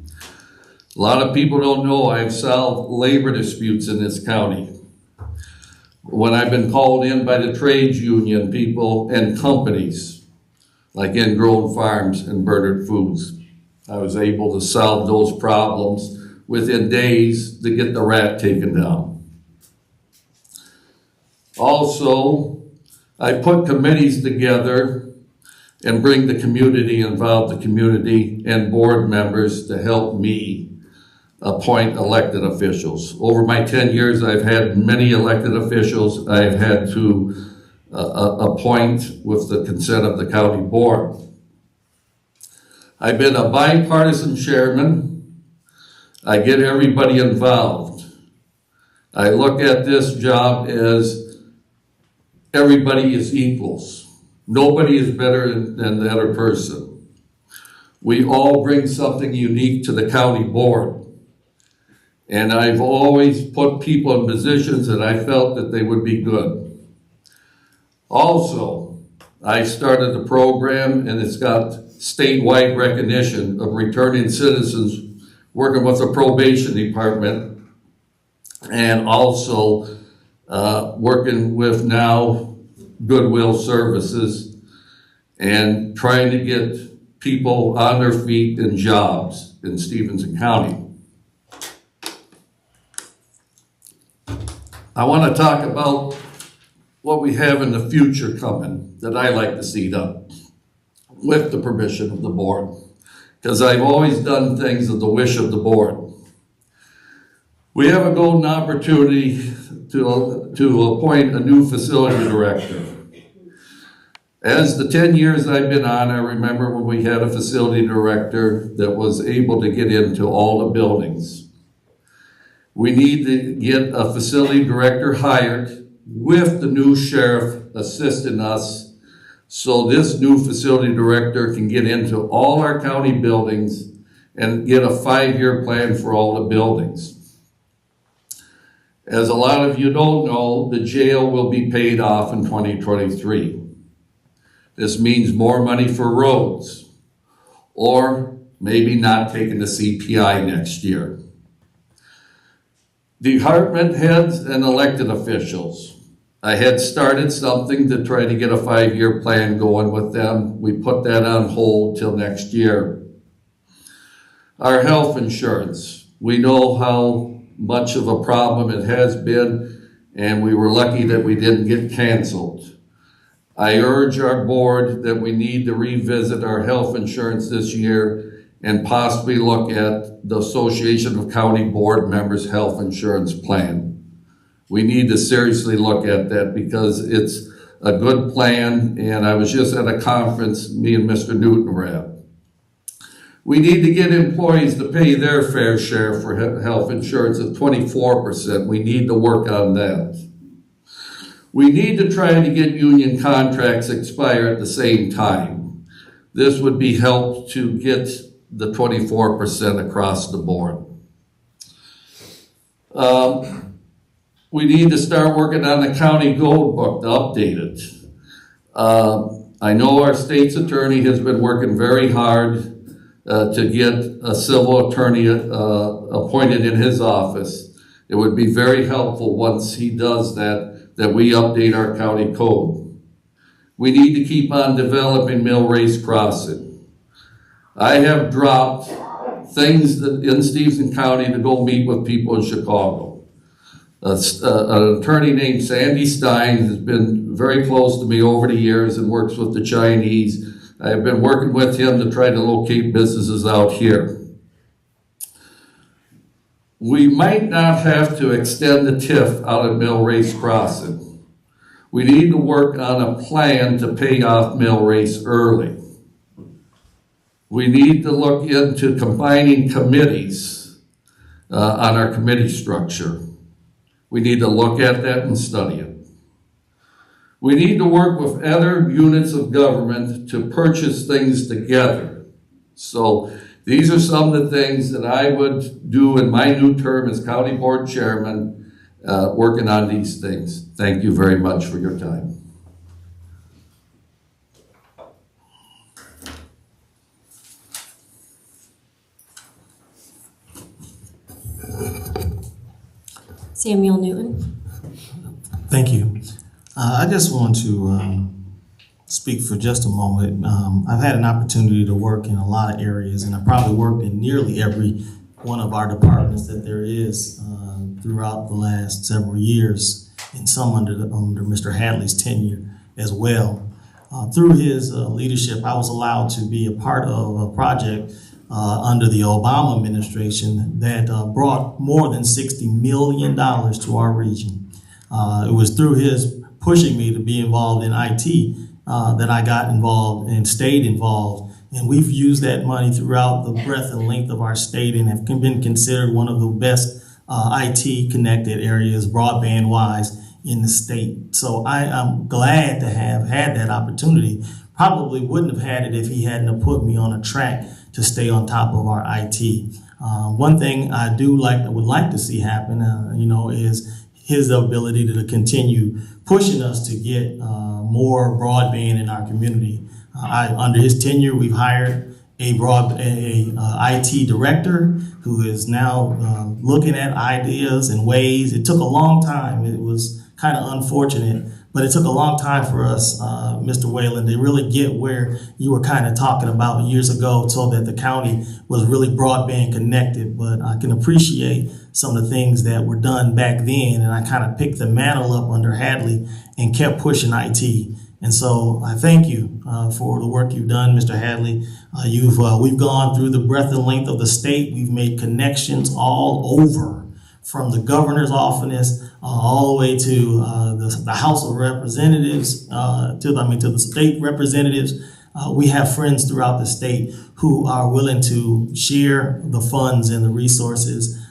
A lot of people don't know I've solved labor disputes in this county. When I've been called in by the trades union people and companies, like Ingrown Farms and Bernard Foods, I was able to solve those problems within days to get the rat taken down. Also, I put committees together and bring the community, involve the community and board members to help me appoint elected officials. Over my 10 years, I've had many elected officials I've had to appoint with the consent of the county board. I've been a bipartisan chairman. I get everybody involved. I look at this job as everybody is equals. Nobody is better than the other person. We all bring something unique to the county board. And I've always put people in positions that I felt that they would be good. Also, I started the program and it's got statewide recognition of returning citizens, working with the probation department and also working with now Goodwill Services and trying to get people on their feet in jobs in Stephenson County. I want to talk about what we have in the future coming that I like to see done with the permission of the board, because I've always done things at the wish of the board. We have a golden opportunity to appoint a new facility director. As the 10 years I've been on, I remember when we had a facility director that was able to get into all the buildings. We need to get a facility director hired with the new sheriff assisting us so this new facility director can get into all our county buildings and get a 5-year plan for all the buildings. As a lot of you don't know, the jail will be paid off in 2023. This means more money for roads, or maybe not taking the CPI next year. Department heads and elected officials. I had started something to try to get a 5-year plan going with them. We put that on hold till next year. Our health insurance. We know how much of a problem it has been, and we were lucky that we didn't get canceled. I urge our board that we need to revisit our health insurance this year and possibly look at the Association of County Board Members' health insurance plan. We need to seriously look at that because it's a good plan, and I was just at a conference, me and Mr. Newton were at. We need to get employees to pay their fair share for health insurance at 24%. We need to work on that. We need to try to get union contracts expire at the same time. This would be help to get the 24% across the board. We need to start working on the county gold book to update it. I know our state's attorney has been working very hard to get a civil attorney appointed in his office. It would be very helpful once he does that we update our county code. We need to keep on developing Mill Race Crossing. I have dropped things that in Stephenson County to go meet with people in Chicago. An attorney named Sandy Stein has been very close to me over the years and works with the Chinese. I have been working with him to try to locate businesses out here. We might not have to extend the TIF out at Mill Race Crossing. We need to work on a plan to pay off Mill Race early. We need to look into combining committees on our committee structure. We need to look at that and study it. We need to work with other units of government to purchase things together. So these are some of the things that I would do in my new term as county board chairman, working on these things. Thank you very much for your time. Samuel Newton. Thank you. I just want to speak for just a moment. I've had an opportunity to work in a lot of areas, and I probably worked in nearly every one of our departments that there is throughout the last several years, and some under Mr. Hadley's tenure as well. Through his leadership, I was allowed to be a part of a project under the Obama administration that brought more than $60 million to our region. It was through his pushing me to be involved in IT that I got involved and stayed involved. And we've used that money throughout the breadth and length of our state and have been considered one of the best IT connected areas broadband wise in the state. So I am glad to have had that opportunity. Probably wouldn't have had it if he hadn't have put me on a track to stay on top of our IT. One thing I would like to see happen, is his ability to continue pushing us to get more broadband in our community. Under his tenure, we've hired a IT director who is now looking at ideas and ways. It took a long time. It was kind of unfortunate, but it took a long time for us, Mr. Whalen, to really get where you were kind of talking about years ago, so that the county was really broadband connected. But I can appreciate some of the things that were done back then, and I kind of picked the mantle up under Hadley and kept pushing IT. And so I thank you for the work you've done, Mr. Hadley. We've gone through the breadth and length of the state. We've made connections all over, from the governor's office all the way to the House of Representatives, to the state representatives. We have friends throughout the state who are willing to share the funds and the resources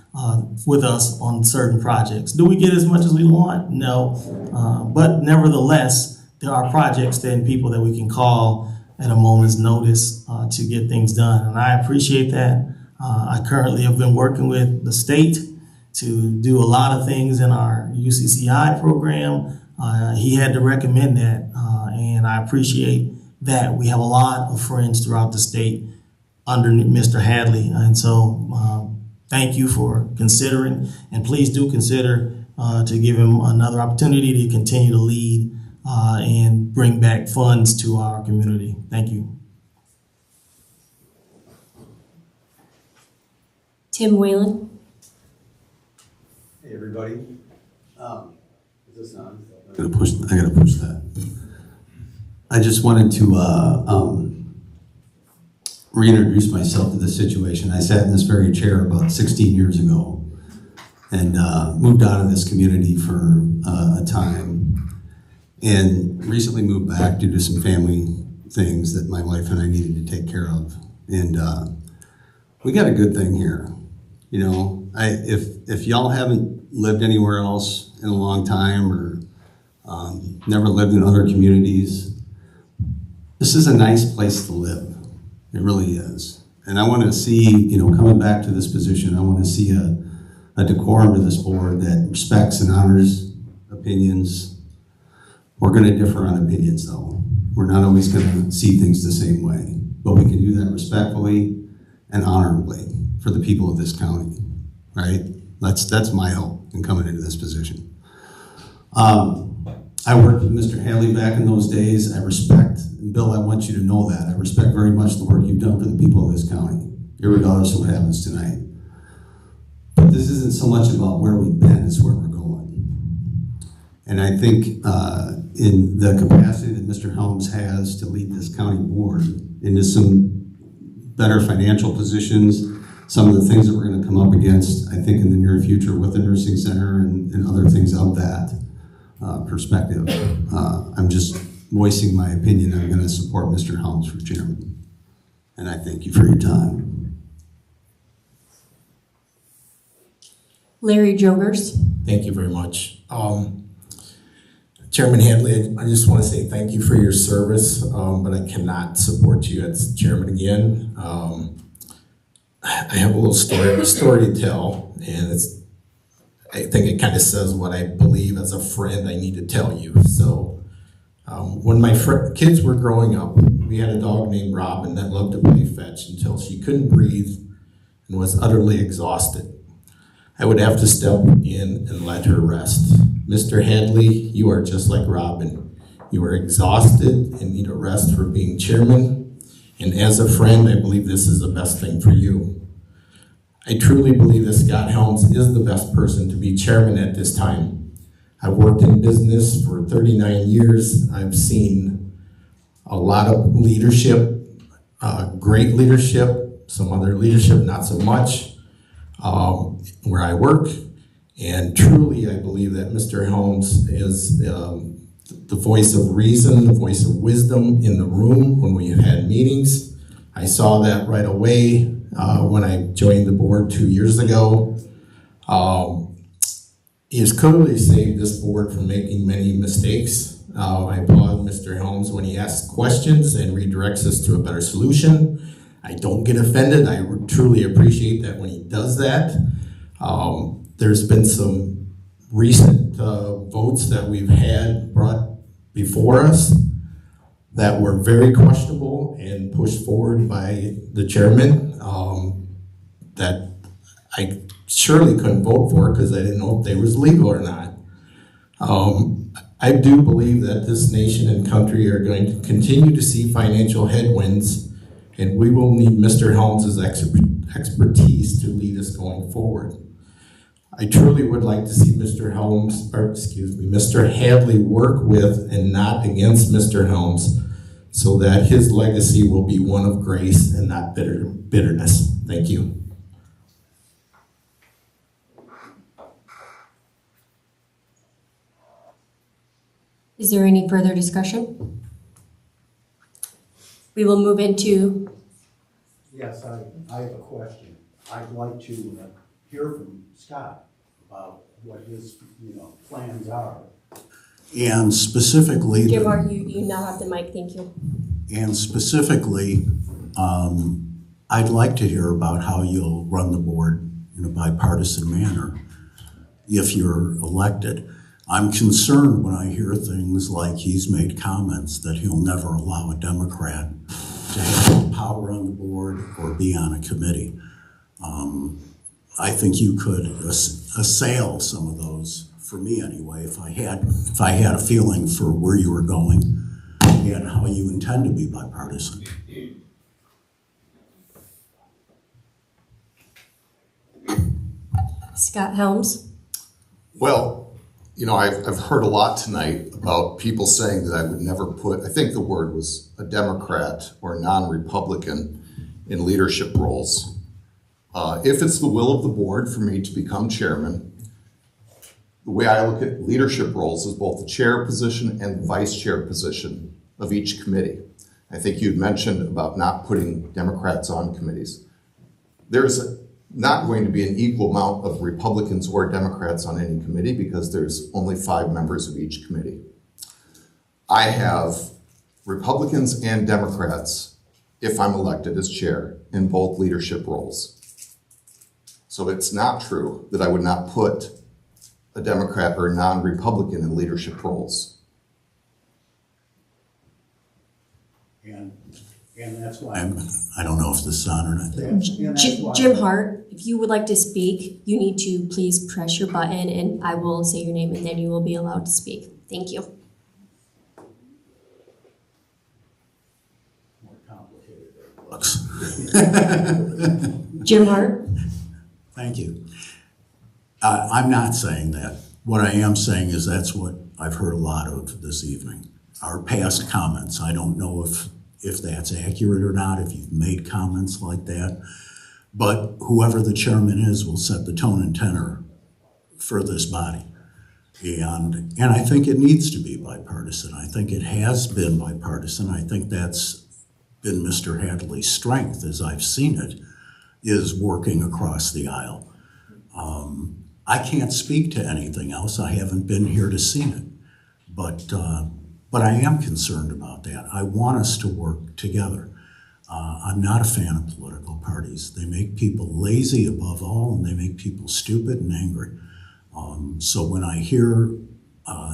with us on certain projects. Do we get as much as we want? No, but nevertheless, there are projects and people that we can call at a moment's notice to get things done, and I appreciate that. I currently have been working with the state to do a lot of things in our UCCI program. He had to recommend that, and I appreciate that. We have a lot of friends throughout the state under Mr. Hadley, and so thank you for considering, and please do consider to give him another opportunity to continue to lead and bring back funds to our community. Thank you. Tim Whalen. Hey everybody, is this on? I gotta push that. I just wanted to reintroduce myself to this situation. I sat in this very chair about 16 years ago and moved out of this community for a time, and recently moved back due to some family things that my wife and I needed to take care of. And we got a good thing here. You know, if y'all haven't lived anywhere else in a long time, or never lived in other communities, this is a nice place to live. It really is. And I want to see, coming back to this position, I want to see a decorum to this board that respects and honors opinions. We're going to differ on opinions, though. We're not always going to see things the same way, but we can do that respectfully and honorably for the people of this county, right? That's my hope in coming into this position. I worked with Mr. Hadley back in those days. I respect, and Bill, I want you to know that. I respect very much the work you've done for the people of this county, irregardless of what happens tonight. But this isn't so much about where we've been, it's where we're going. And I think in the capacity that Mr. Helms has to lead this county board into some better financial positions, some of the things that we're going to come up against, I think, in the near future with the nursing center and other things of that perspective. I'm just voicing my opinion. I'm going to support Mr. Helms for chairman. And I thank you for your time. Larry Jogers. Thank you very much. Chairman Hadley, I just want to say thank you for your service, but I cannot support you as chairman again. I have a little story to tell, and I think it kind of says what I believe as a friend I need to tell you. So when my kids were growing up, we had a dog named Robin that loved to play fetch until she couldn't breathe and was utterly exhausted. I would have to step in and let her rest. Mr. Hadley, you are just like Robin. You are exhausted and need a rest for being chairman. And as a friend, I believe this is the best thing for you. I truly believe that Scott Helms is the best person to be chairman at this time. I've worked in business for 39 years. I've seen a lot of leadership, great leadership, some other leadership, not so much, where I work. And truly, I believe that Mr. Helms is the voice of reason, the voice of wisdom in the room when we had meetings. I saw that right away when I joined the board 2 years ago. He has clearly saved this board from making many mistakes. I applaud Mr. Helms when he asks questions and redirects us to a better solution. I don't get offended. I truly appreciate that when he does that. There's been some recent votes that we've had brought before us that were very questionable and pushed forward by the chairman that I surely couldn't vote for because I didn't know if they was legal or not. I do believe that this nation and country are going to continue to see financial headwinds, and we will need Mr. Helms' expertise to lead us going forward. I truly would like to see Mr. Hadley work with and not against Mr. Helms so that his legacy will be one of grace and not bitterness. Thank you. Is there any further discussion? We will move into. Yes, I have a question. I'd like to hear from Scott about what his plans are. And specifically, Jim, you now have the mic, thank you. And specifically, I'd like to hear about how you'll run the board in a bipartisan manner if you're elected. I'm concerned when I hear things like he's made comments that he'll never allow a Democrat to have power on the board or be on a committee. I think you could assail some of those, for me anyway, if I had a feeling for where you were going and how you intend to be bipartisan. Scott Helms. Well, I've heard a lot tonight about people saying that I would never put, I think the word was a Democrat or a non-Republican in leadership roles. If it's the will of the board for me to become chairman, the way I look at leadership roles is both the chair position and vice chair position of each committee. I think you'd mentioned about not putting Democrats on committees. There's not going to be an equal amount of Republicans or Democrats on any committee because there's only 5 members of each committee. I have Republicans and Democrats, if I'm elected as chair, in both leadership roles. So it's not true that I would not put a Democrat or a non-Republican in leadership roles. And that's why I don't know if this is on or not. Jim Hart, if you would like to speak, you need to please press your button and I will say your name and then you will be allowed to speak. Thank you. more complicated than it looks. Jim Hart. Thank you. I'm not saying that. What I am saying is that's what I've heard a lot of this evening. Our past comments. I don't know if that's accurate or not, if you've made comments like that. But whoever the chairman is will set the tone and tenor for this body. And I think it needs to be bipartisan. I think it has been bipartisan. I think that's been Mr. Hadley's strength, as I've seen it, is working across the aisle. I can't speak to anything else. I haven't been here to see it. But I am concerned about that. I want us to work together. I'm not a fan of political parties. They make people lazy above all, and they make people stupid and angry. So when I hear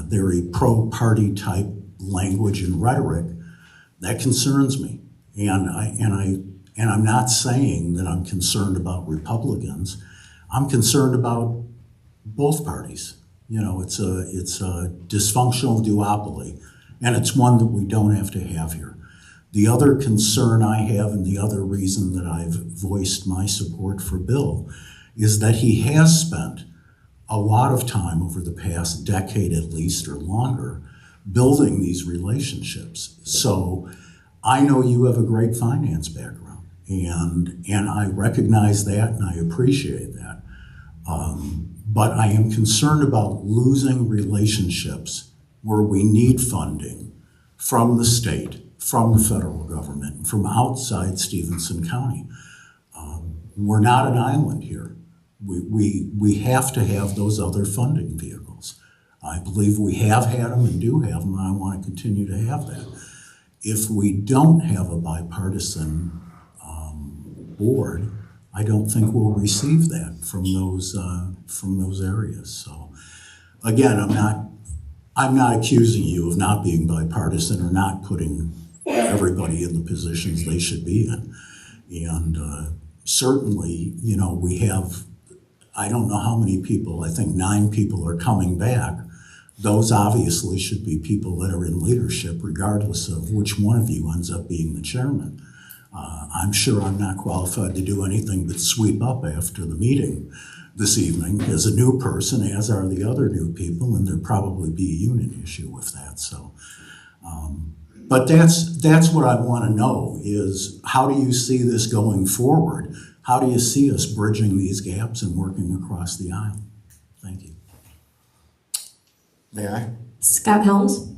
very pro-party type language and rhetoric, that concerns me. And I'm not saying that I'm concerned about Republicans. I'm concerned about both parties. You know, it's a dysfunctional duopoly, and it's one that we don't have to have here. The other concern I have, and the other reason that I've voiced my support for Bill, is that he has spent a lot of time over the past decade at least or longer building these relationships. So I know you have a great finance background, and I recognize that and I appreciate that. But I am concerned about losing relationships where we need funding from the state, from the federal government, and from outside Stephenson County. We're not an island here. We have to have those other funding vehicles. I believe we have had them and do have them, and I want to continue to have that. If we don't have a bipartisan board, I don't think we'll receive that from those areas. So, again, I'm not accusing you of not being bipartisan or not putting everybody in the positions they should be in. And certainly, you know, we have, I don't know how many people, I think 9 people are coming back. Those obviously should be people that are in leadership, regardless of which one of you ends up being the chairman. I'm sure I'm not qualified to do anything but sweep up after the meeting this evening as a new person, as are the other new people, and there'll probably be a union issue with that. So, but that's what I want to know is, how do you see this going forward? How do you see us bridging these gaps and working across the aisle? Thank you. May I? Scott Helms?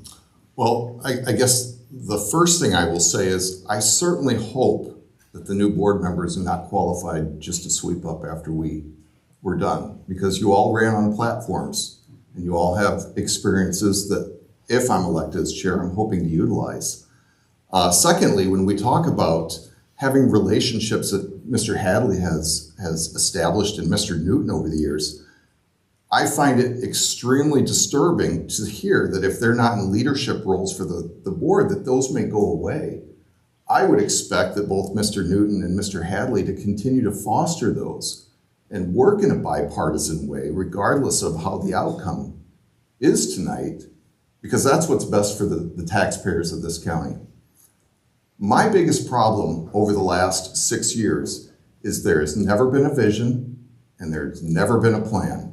Well, I guess the first thing I will say is I certainly hope that the new board members are not qualified just to sweep up after we're done, because you all ran on platforms and you all have experiences that, if I'm elected as chair, I'm hoping to utilize. Secondly, when we talk about having relationships that Mr. Hadley has established and Mr. Newton over the years, I find it extremely disturbing to hear that if they're not in leadership roles for the board, that those may go away. I would expect that both Mr. Newton and Mr. Hadley to continue to foster those and work in a bipartisan way, regardless of how the outcome is tonight, because that's what's best for the taxpayers of this county. My biggest problem over the last 6 years is there has never been a vision and there's never been a plan.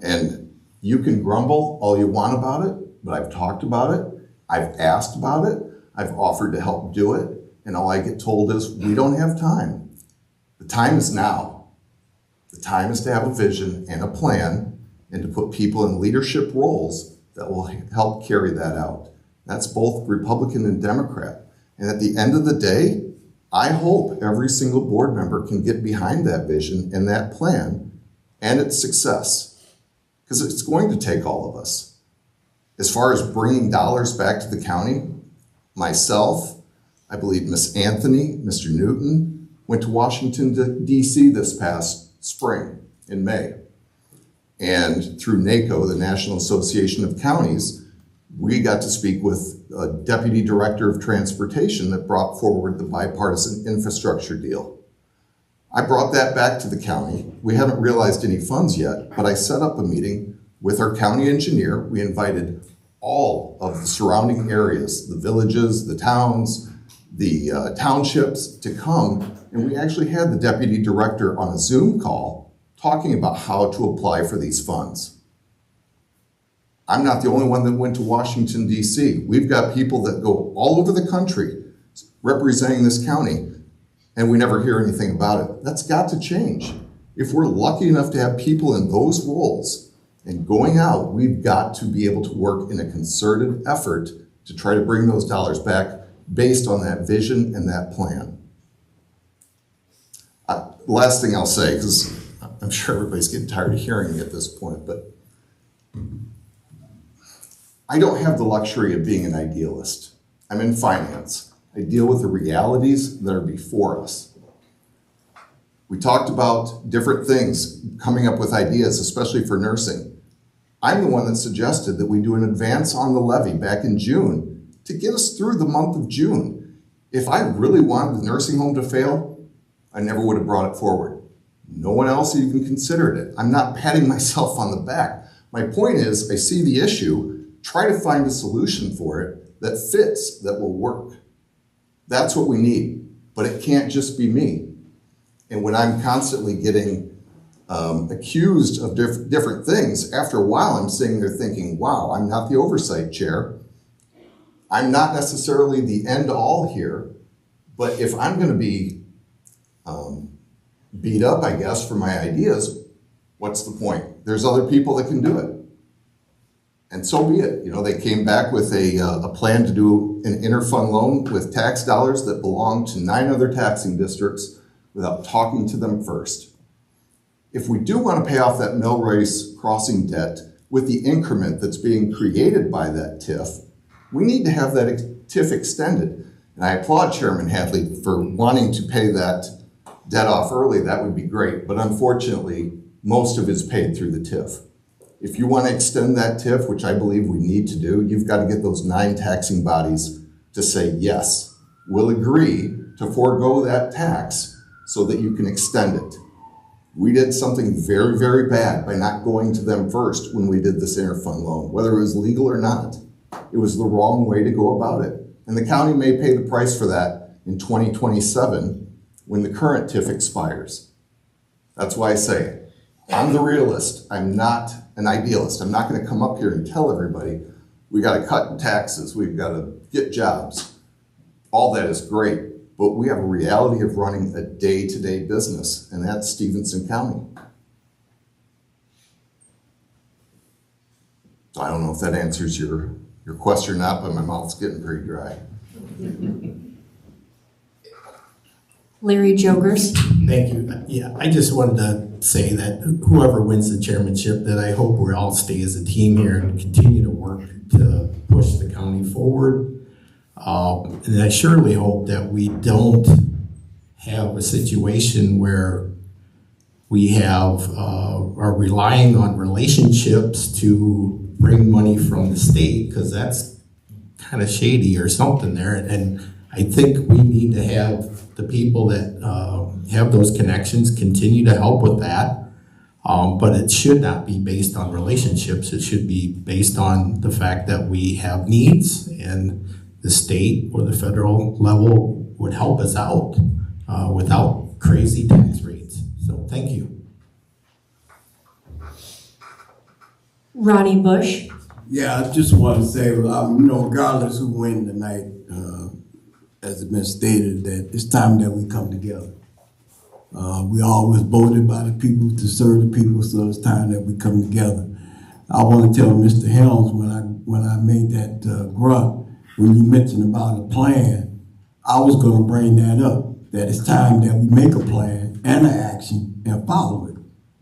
And you can grumble all you want about it, but I've talked about it, I've asked about it, I've offered to help do it, and all I get told is, we don't have time. The time is now. The time is to have a vision and a plan and to put people in leadership roles that will help carry that out. That's both Republican and Democrat. And at the end of the day, I hope every single board member can get behind that vision and that plan and its success, because it's going to take all of us. As far as bringing dollars back to the county, myself, I believe Miss Anthony, Mr. Newton, went to Washington, D.C. this past spring in May. And through NACO, the National Association of Counties, we got to speak with a deputy director of transportation that brought forward the bipartisan infrastructure deal. I brought that back to the county. We haven't realized any funds yet, but I set up a meeting with our county engineer. We invited all of the surrounding areas, the villages, the towns, the townships to come, and we actually had the deputy director on a Zoom call talking about how to apply for these funds. I'm not the only one that went to Washington, D.C. We've got people that go all over the country representing this county, and we never hear anything about it. That's got to change. If we're lucky enough to have people in those roles and going out, we've got to be able to work in a concerted effort to try to bring those dollars back based on that vision and that plan. Last thing I'll say, because I'm sure everybody's getting tired of hearing me at this point, but I don't have the luxury of being an idealist. I'm in finance. I deal with the realities that are before us. We talked about different things, coming up with ideas, especially for nursing. I'm the one that suggested that we do an advance on the levy back in June to get us through the month of June. If I really wanted the nursing home to fail, I never would have brought it forward. No one else even considered it. I'm not patting myself on the back. My point is, I see the issue, try to find a solution for it that fits, that will work. That's what we need, but it can't just be me. And when I'm constantly getting accused of different things, after a while I'm sitting there thinking, wow, I'm not the oversight chair. I'm not necessarily the end all here, but if I'm going to be beat up, I guess, for my ideas, what's the point? There's other people that can do it. And so be it. You know, they came back with a plan to do an interfund loan with tax dollars that belong to 9 other taxing districts without talking to them first. If we do want to pay off that Millrace crossing debt with the increment that's being created by that TIF, we need to have that TIF extended. And I applaud Chairman Hadley for wanting to pay that debt off early. That would be great. But unfortunately, most of it is paid through the TIF. If you want to extend that TIF, which I believe we need to do, you've got to get those 9 taxing bodies to say, yes, we'll agree to forego that tax so that you can extend it. We did something very, very bad by not going to them first when we did this interfund loan, whether it was legal or not. It was the wrong way to go about it. And the county may pay the price for that in 2027 when the current TIF expires. That's why I say it. I'm the realist. I'm not an idealist. I'm not going to come up here and tell everybody we got to cut taxes, we've got to get jobs. All that is great, but we have a reality of running a day-to-day business, and that's Stephenson County. So I don't know if that answers your question or not, but my mouth's getting pretty dry. Larry Jokers. Thank you. Yeah, I just wanted to say that whoever wins the chairmanship, that I hope we all stay as a team here and continue to work to push the county forward. And I surely hope that we don't have a situation where we are relying on relationships to bring money from the state, because that's kind of shady or something there. And I think we need to have the people that have those connections continue to help with that. But it should not be based on relationships. It should be based on the fact that we have needs and the state or the federal level would help us out without crazy tax rates. So thank you. Ronnie Bush. Yeah, I just want to say, regardless who wins tonight, as it's been stated, that it's time that we come together. We always voted by the people to serve the people, so it's time that we come together. I want to tell Mr. Helms when I made that grunt, when you mentioned about a plan, I was going to bring that up, that it's time that we make a plan and an action and follow it.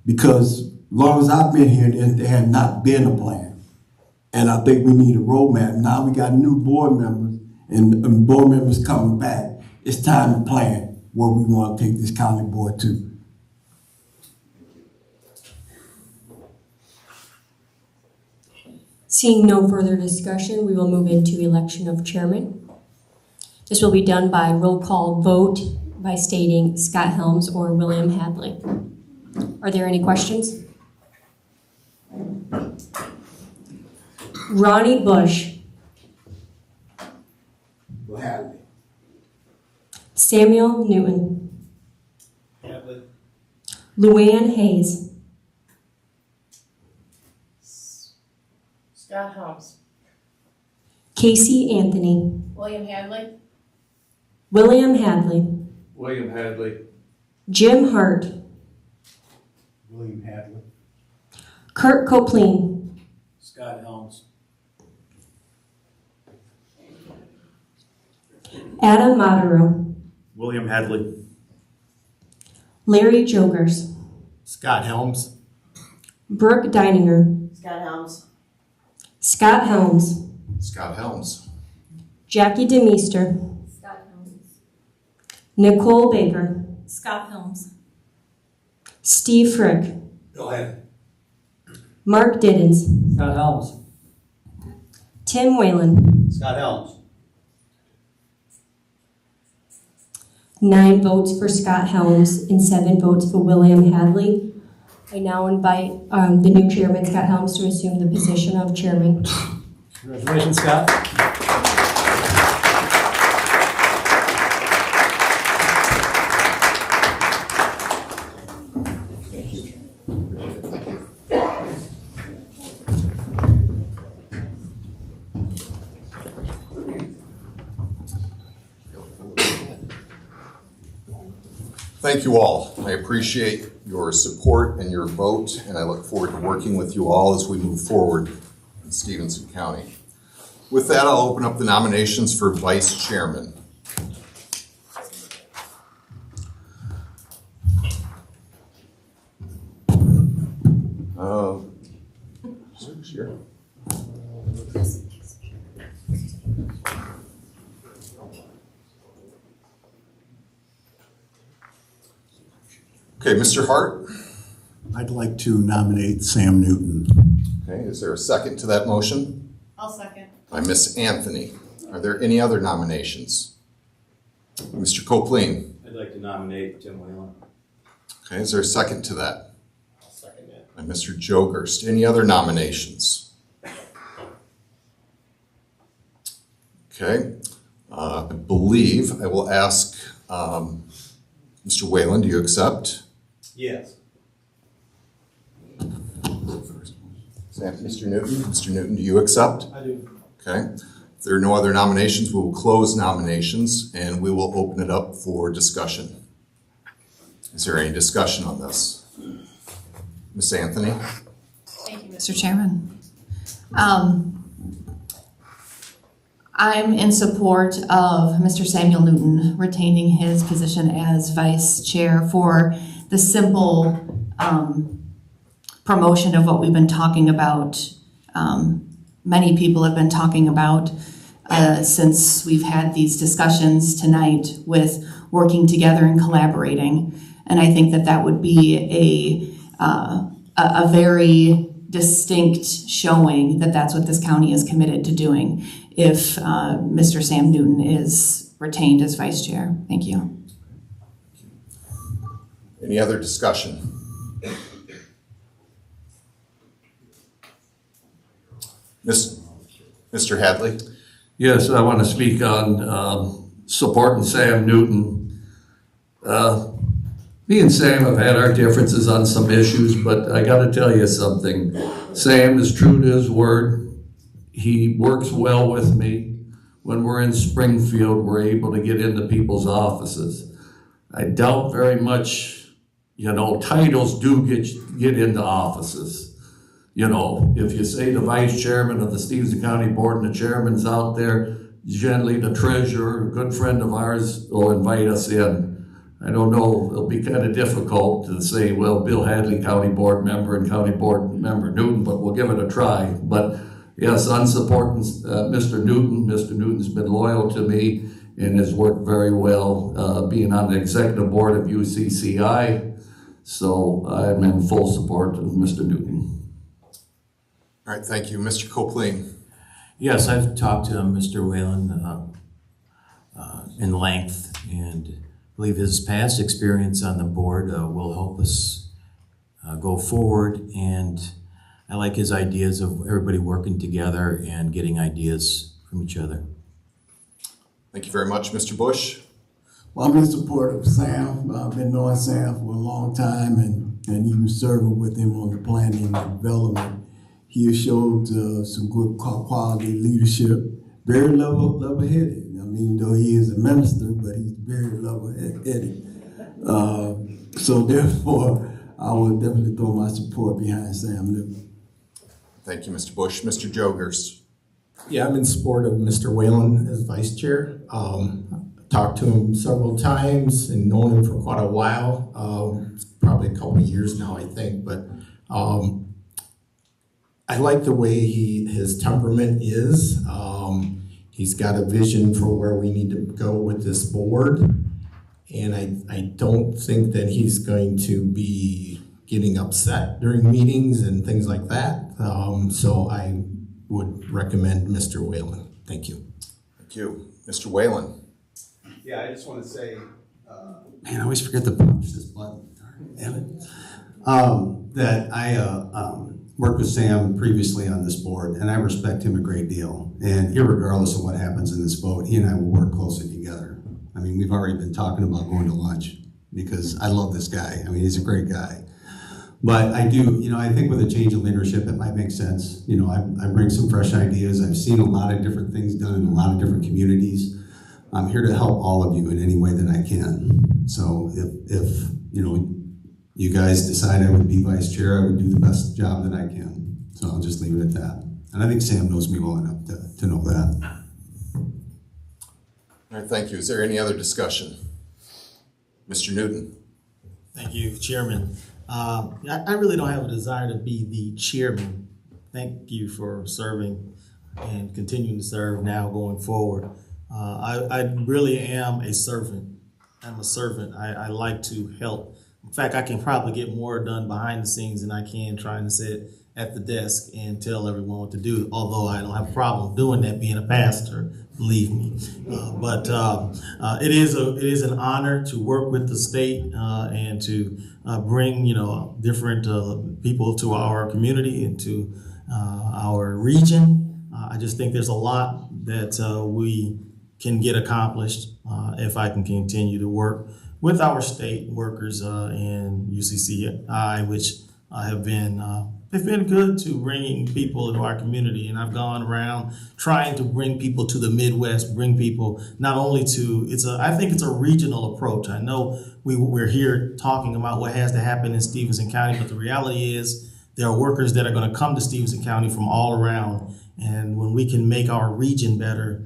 Because as long as I've been here, there had not been a plan. And I think we need a roadmap. Now we got new board members and board members coming back. It's time to plan where we want to take this county board to. Seeing no further discussion, we will move into election of chairman. This will be done by roll call vote by stating Scott Helms or William Hadley. Are there any questions? Ronnie Bush. Hadley. Samuel Newton. Hadley. Luann Hayes. Scott Helms. Casey Anthony. William Hadley. William Hadley. William Hadley. Jim Hart, William Hadley. Kurt Copeland, Scott Helms. Adam Modero, William Hadley. Larry Jogers, Scott Helms. Brooke Deininger, Scott Helms. Scott Helms, Scott Helms. Jackie DeMeester, Scott Helms. Nicole Baker, Scott Helms. Steve Frick, Go ahead. Mark Diddens, Scott Helms. Tim Whalen. Scott Helms. 9 votes for Scott Helms and 7 votes for William Hadley. I now invite the new chairman, Scott Helms, to assume the position of chairman. Congratulations, Scott. Thank you all. I appreciate your support and your vote, and I look forward to working with you all as we move forward in Stephenson County. With that, I'll open up the nominations for vice chairman. Sure. Okay, Mr. Hart. I'd like to nominate Sam Newton. Okay, is there a second to that motion? I'll second. By Miss Anthony. Are there any other nominations? Mr. Copeland. I'd like to nominate Tim Whalen. Okay, is there a second to that? I'll second that. By Mr. Jogers. Any other nominations? Okay, I believe I will ask Mr. Whalen, do you accept? Yes. Mr. Newton? Mr. Newton, do you accept? I do. Okay. If there are no other nominations, we will close nominations and we will open it up for discussion. Is there any discussion on this? Ms. Anthony? Thank you, Mr. Chairman. I'm in support of Mr. Samuel Newton retaining his position as vice chair for the simple promotion of what we've been talking about. Many people have been talking about since we've had these discussions tonight with working together and collaborating. And I think that that would be a very distinct showing that that's what this county is committed to doing if Mr. Sam Newton is retained as vice chair. Thank you. Any other discussion? Mr. Hadley? Yes, I want to speak on supporting Sam Newton. Me and Sam have had our differences on some issues, but I got to tell you something. Sam is true to his word. He works well with me. When we're in Springfield, we're able to get into people's offices. I doubt very much, titles do get into offices. If you say the vice chairman of the Stephenson County Board and the chairman's out there, generally the treasurer, a good friend of ours, will invite us in. I don't know, it'll be kind of difficult to say, well, Bill Hadley, County Board member, and County Board member Newton, but we'll give it a try. But yes, I'm supporting Mr. Newton. Mr. Newton's been loyal to me and has worked very well being on the executive board of UCCI. So I'm in full support of Mr. Newton. All right, thank you. Mr. Copeland? Yes, I've talked to Mr. Whalen in length, and I believe his past experience on the board will help us go forward, and I like his ideas of everybody working together and getting ideas from each other. Thank you very much. Mr. Bush? Well, I'm in support of Sam. I've been knowing Sam for a long time and even serving with him on the planning and development. He has showed some good quality leadership, very level-headed. I mean, though he is a minister, but he's very level-headed. So therefore, I will definitely throw my support behind Sam Newton. Thank you, Mr. Bush. Mr. Jogers. Yeah, I'm in support of Mr. Whalen as vice chair. Talked to him several times and known him for quite a while, probably a couple of years now, I think. But I like the way his temperament is. He's got a vision for where we need to go with this board. And I don't think that he's going to be getting upset during meetings and things like that. So I would recommend Mr. Whalen. Thank you. Thank you. Mr. Whalen. Yeah, I just want to say, Man, I always forget to punch this button. Damn it. That I worked with Sam previously on this board, and I respect him a great deal. And irregardless of what happens in this vote, he and I will work closely together. I mean, we've already been talking about going to lunch because I love this guy. I mean, he's a great guy. But I do, I think with a change of leadership, it might make sense. I bring some fresh ideas. I've seen a lot of different things done in a lot of different communities. I'm here to help all of you in any way that I can. So if you guys decide I would be vice chair, I would do the best job that I can. So I'll just leave it at that. And I think Sam knows me well enough to know that. All right, thank you. Is there any other discussion? Mr. Newton. Thank you, Chairman. I really don't have a desire to be the chairman. Thank you for serving and continuing to serve now going forward. I really am a servant. I'm a servant. I like to help. In fact, I can probably get more done behind the scenes than I can trying to sit at the desk and tell everyone what to do, although I don't have a problem doing that being a pastor, believe me. But it is an honor to work with the state and to bring different people to our community and to our region. I just think there's a lot that we can get accomplished if I can continue to work with our state workers in UCCI, which have been good to bringing people into our community. And I've gone around trying to bring people to the Midwest, bring people not only to, I think it's a regional approach. I know we're here talking about what has to happen in Stephenson County, but the reality is there are workers that are going to come to Stephenson County from all around. And when we can make our region better,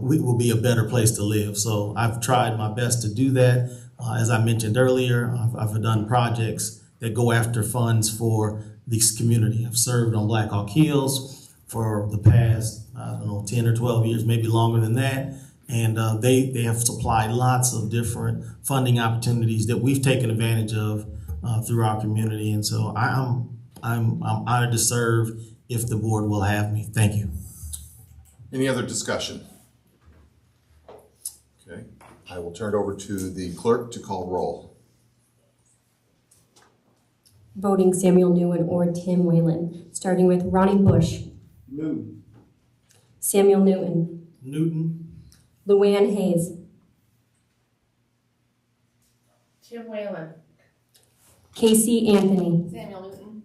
we will be a better place to live. So I've tried my best to do that. As I mentioned earlier, I've done projects that go after funds for this community. I've served on Black Hawk Hills for the past, 10 or 12 years, maybe longer than that. And they have supplied lots of different funding opportunities that we've taken advantage of through our community. And so I'm honored to serve if the board will have me. Thank you. Any other discussion? Okay, I will turn it over to the clerk to call roll. Voting Samuel Newman or Tim Whalen, starting with Ronnie Bush. Newton. Samuel Newton. Newton. Luann Hayes. Tim Whalen. Casey Anthony. Samuel Newton.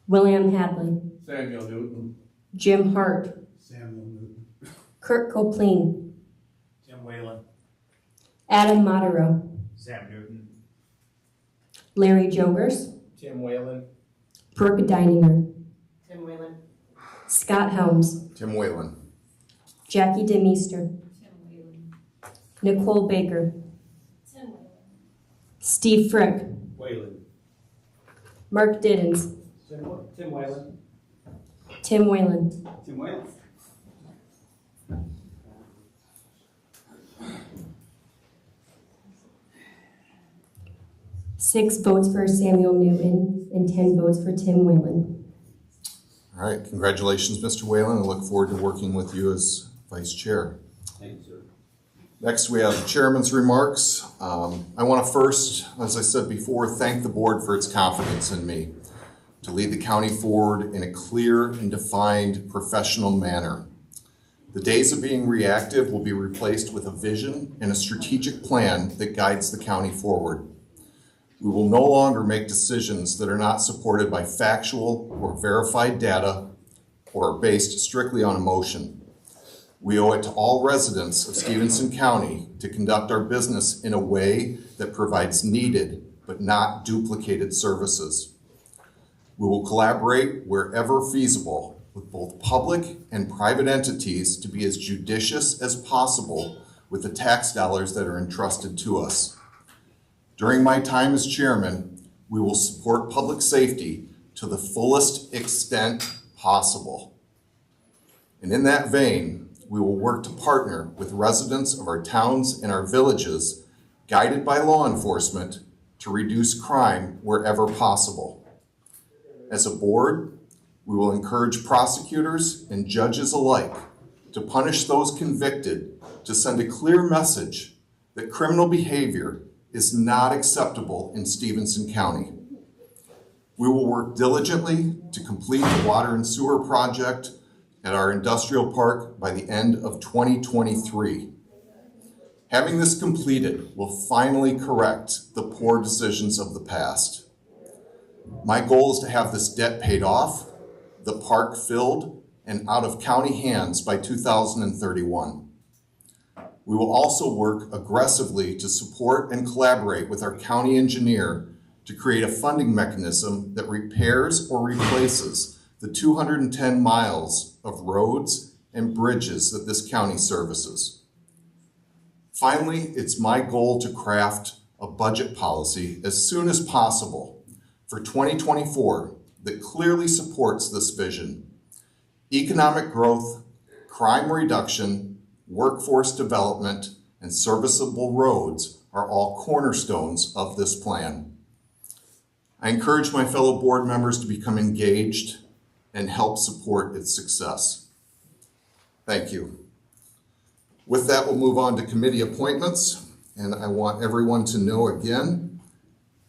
William Hadley. Samuel Newton. Jim Hart. Samuel Newton. Kirk Copleen. Tim Whalen. Adam Modero. Sam Newton. Larry Jogers. Tim Whalen. Brooke Deininger. Tim Whalen. Scott Helms. Tim Whalen. Jackie DeMeester. Tim Whalen. Nicole Baker. Tim Whalen. Steve Frick. Whalen. Mark Diddens. Tim Whalen. Tim Whalen. Tim Whalen. Six votes for Samuel Newton and 10 votes for Tim Whalen. All right, congratulations, Mr. Whalen. I look forward to working with you as vice chair. Thank you, sir. Next, we have the chairman's remarks. I want to first, as I said before, thank the board for its confidence in me to lead the county forward in a clear and defined professional manner. The days of being reactive will be replaced with a vision and a strategic plan that guides the county forward. We will no longer make decisions that are not supported by factual or verified data or are based strictly on emotion. We owe it to all residents of Stephenson County to conduct our business in a way that provides needed but not duplicated services. We will collaborate wherever feasible with both public and private entities to be as judicious as possible with the tax dollars that are entrusted to us. During my time as chairman, we will support public safety to the fullest extent possible. And in that vein, we will work to partner with residents of our towns and our villages, guided by law enforcement, to reduce crime wherever possible. As a board, we will encourage prosecutors and judges alike to punish those convicted, to send a clear message that criminal behavior is not acceptable in Stephenson County. We will work diligently to complete the water and sewer project at our industrial park by the end of 2023. Having this completed will finally correct the poor decisions of the past. My goal is to have this debt paid off, the park filled, and out of county hands by 2031. We will also work aggressively to support and collaborate with our county engineer to create a funding mechanism that repairs or replaces the 210 miles of roads and bridges that this county services. Finally, it's my goal to craft a budget policy as soon as possible for 2024 that clearly supports this vision. Economic growth, crime reduction, workforce development, and serviceable roads are all cornerstones of this plan. I encourage my fellow board members to become engaged and help support its success. Thank you. With that, we'll move on to committee appointments, and I want everyone to know again,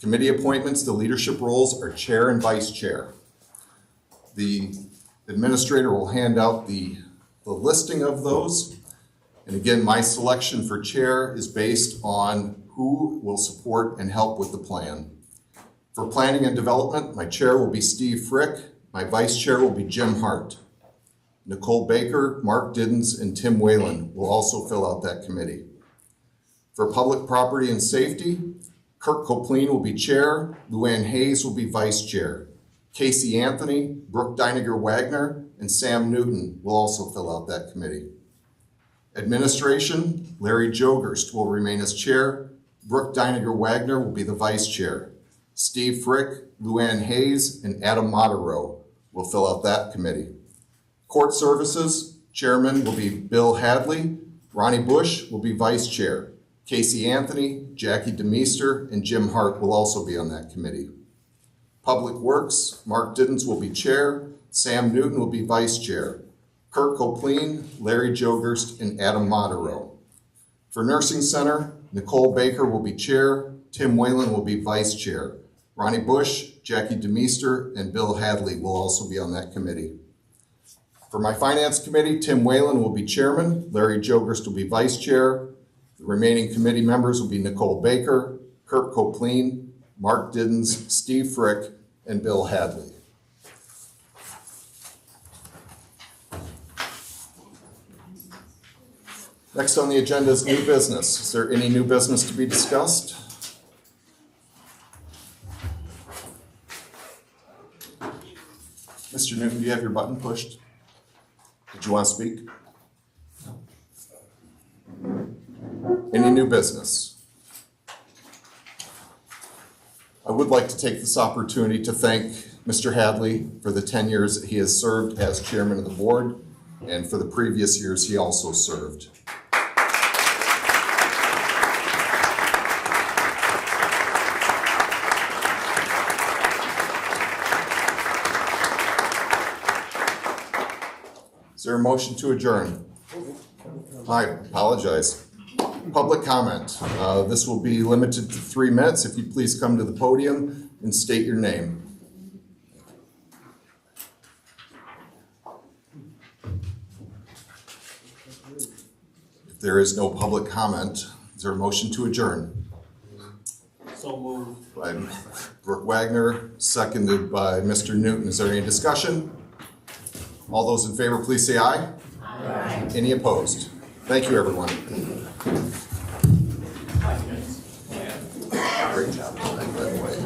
committee appointments, the leadership roles are chair and vice chair. The administrator will hand out the listing of those. And again, my selection for chair is based on who will support and help with the plan. For planning and development, my chair will be Steve Frick. My vice chair will be Jim Hart. Nicole Baker, Mark Diddens, and Tim Whalen will also fill out that committee. For public property and safety, Kirk Copleen will be chair, Luann Hayes will be vice chair. Casey Anthony, Brooke Deiniger Wagner, and Sam Newton will also fill out that committee. Administration, Larry Jogerst will remain as chair. Brooke Deiniger Wagner will be the vice chair. Steve Frick, Luann Hayes, and Adam Mottero will fill out that committee. Court Services, chairman will be Bill Hadley. Ronnie Bush will be vice chair. Casey Anthony, Jackie DeMeester, and Jim Hart will also be on that committee. Public Works, Mark Diddens will be chair. Sam Newton will be vice chair. Kirk Copleen, Larry Jogerst, and Adam Mottero. For Nursing Center, Nicole Baker will be chair. Tim Whalen will be vice chair. Ronnie Bush, Jackie DeMeester, and Bill Hadley will also be on that committee. For my finance committee, Tim Whalen will be chairman. Larry Jogerst will be vice chair. The remaining committee members will be Nicole Baker, Kirk Copleen, Mark Diddens, Steve Frick, and Bill Hadley. Next on the agenda is new business. Is there any new business to be discussed? Mr. Newton, do you have your button pushed? Did you want to speak? Any new business? I would like to take this opportunity to thank Mr. Hadley for the 10 years that he has served as chairman of the board, and for the previous years he also served. Is there a motion to adjourn? I apologize. Public comment. This will be limited to 3 minutes. If you please come to the podium and state your name. If there is no public comment, is there a motion to adjourn? So moved. By Brooke Wagner, seconded by Mr. Newton. Is there any discussion? All those in favor, please say aye. Aye. Any opposed? Thank you, everyone. Great job tonight, by the way.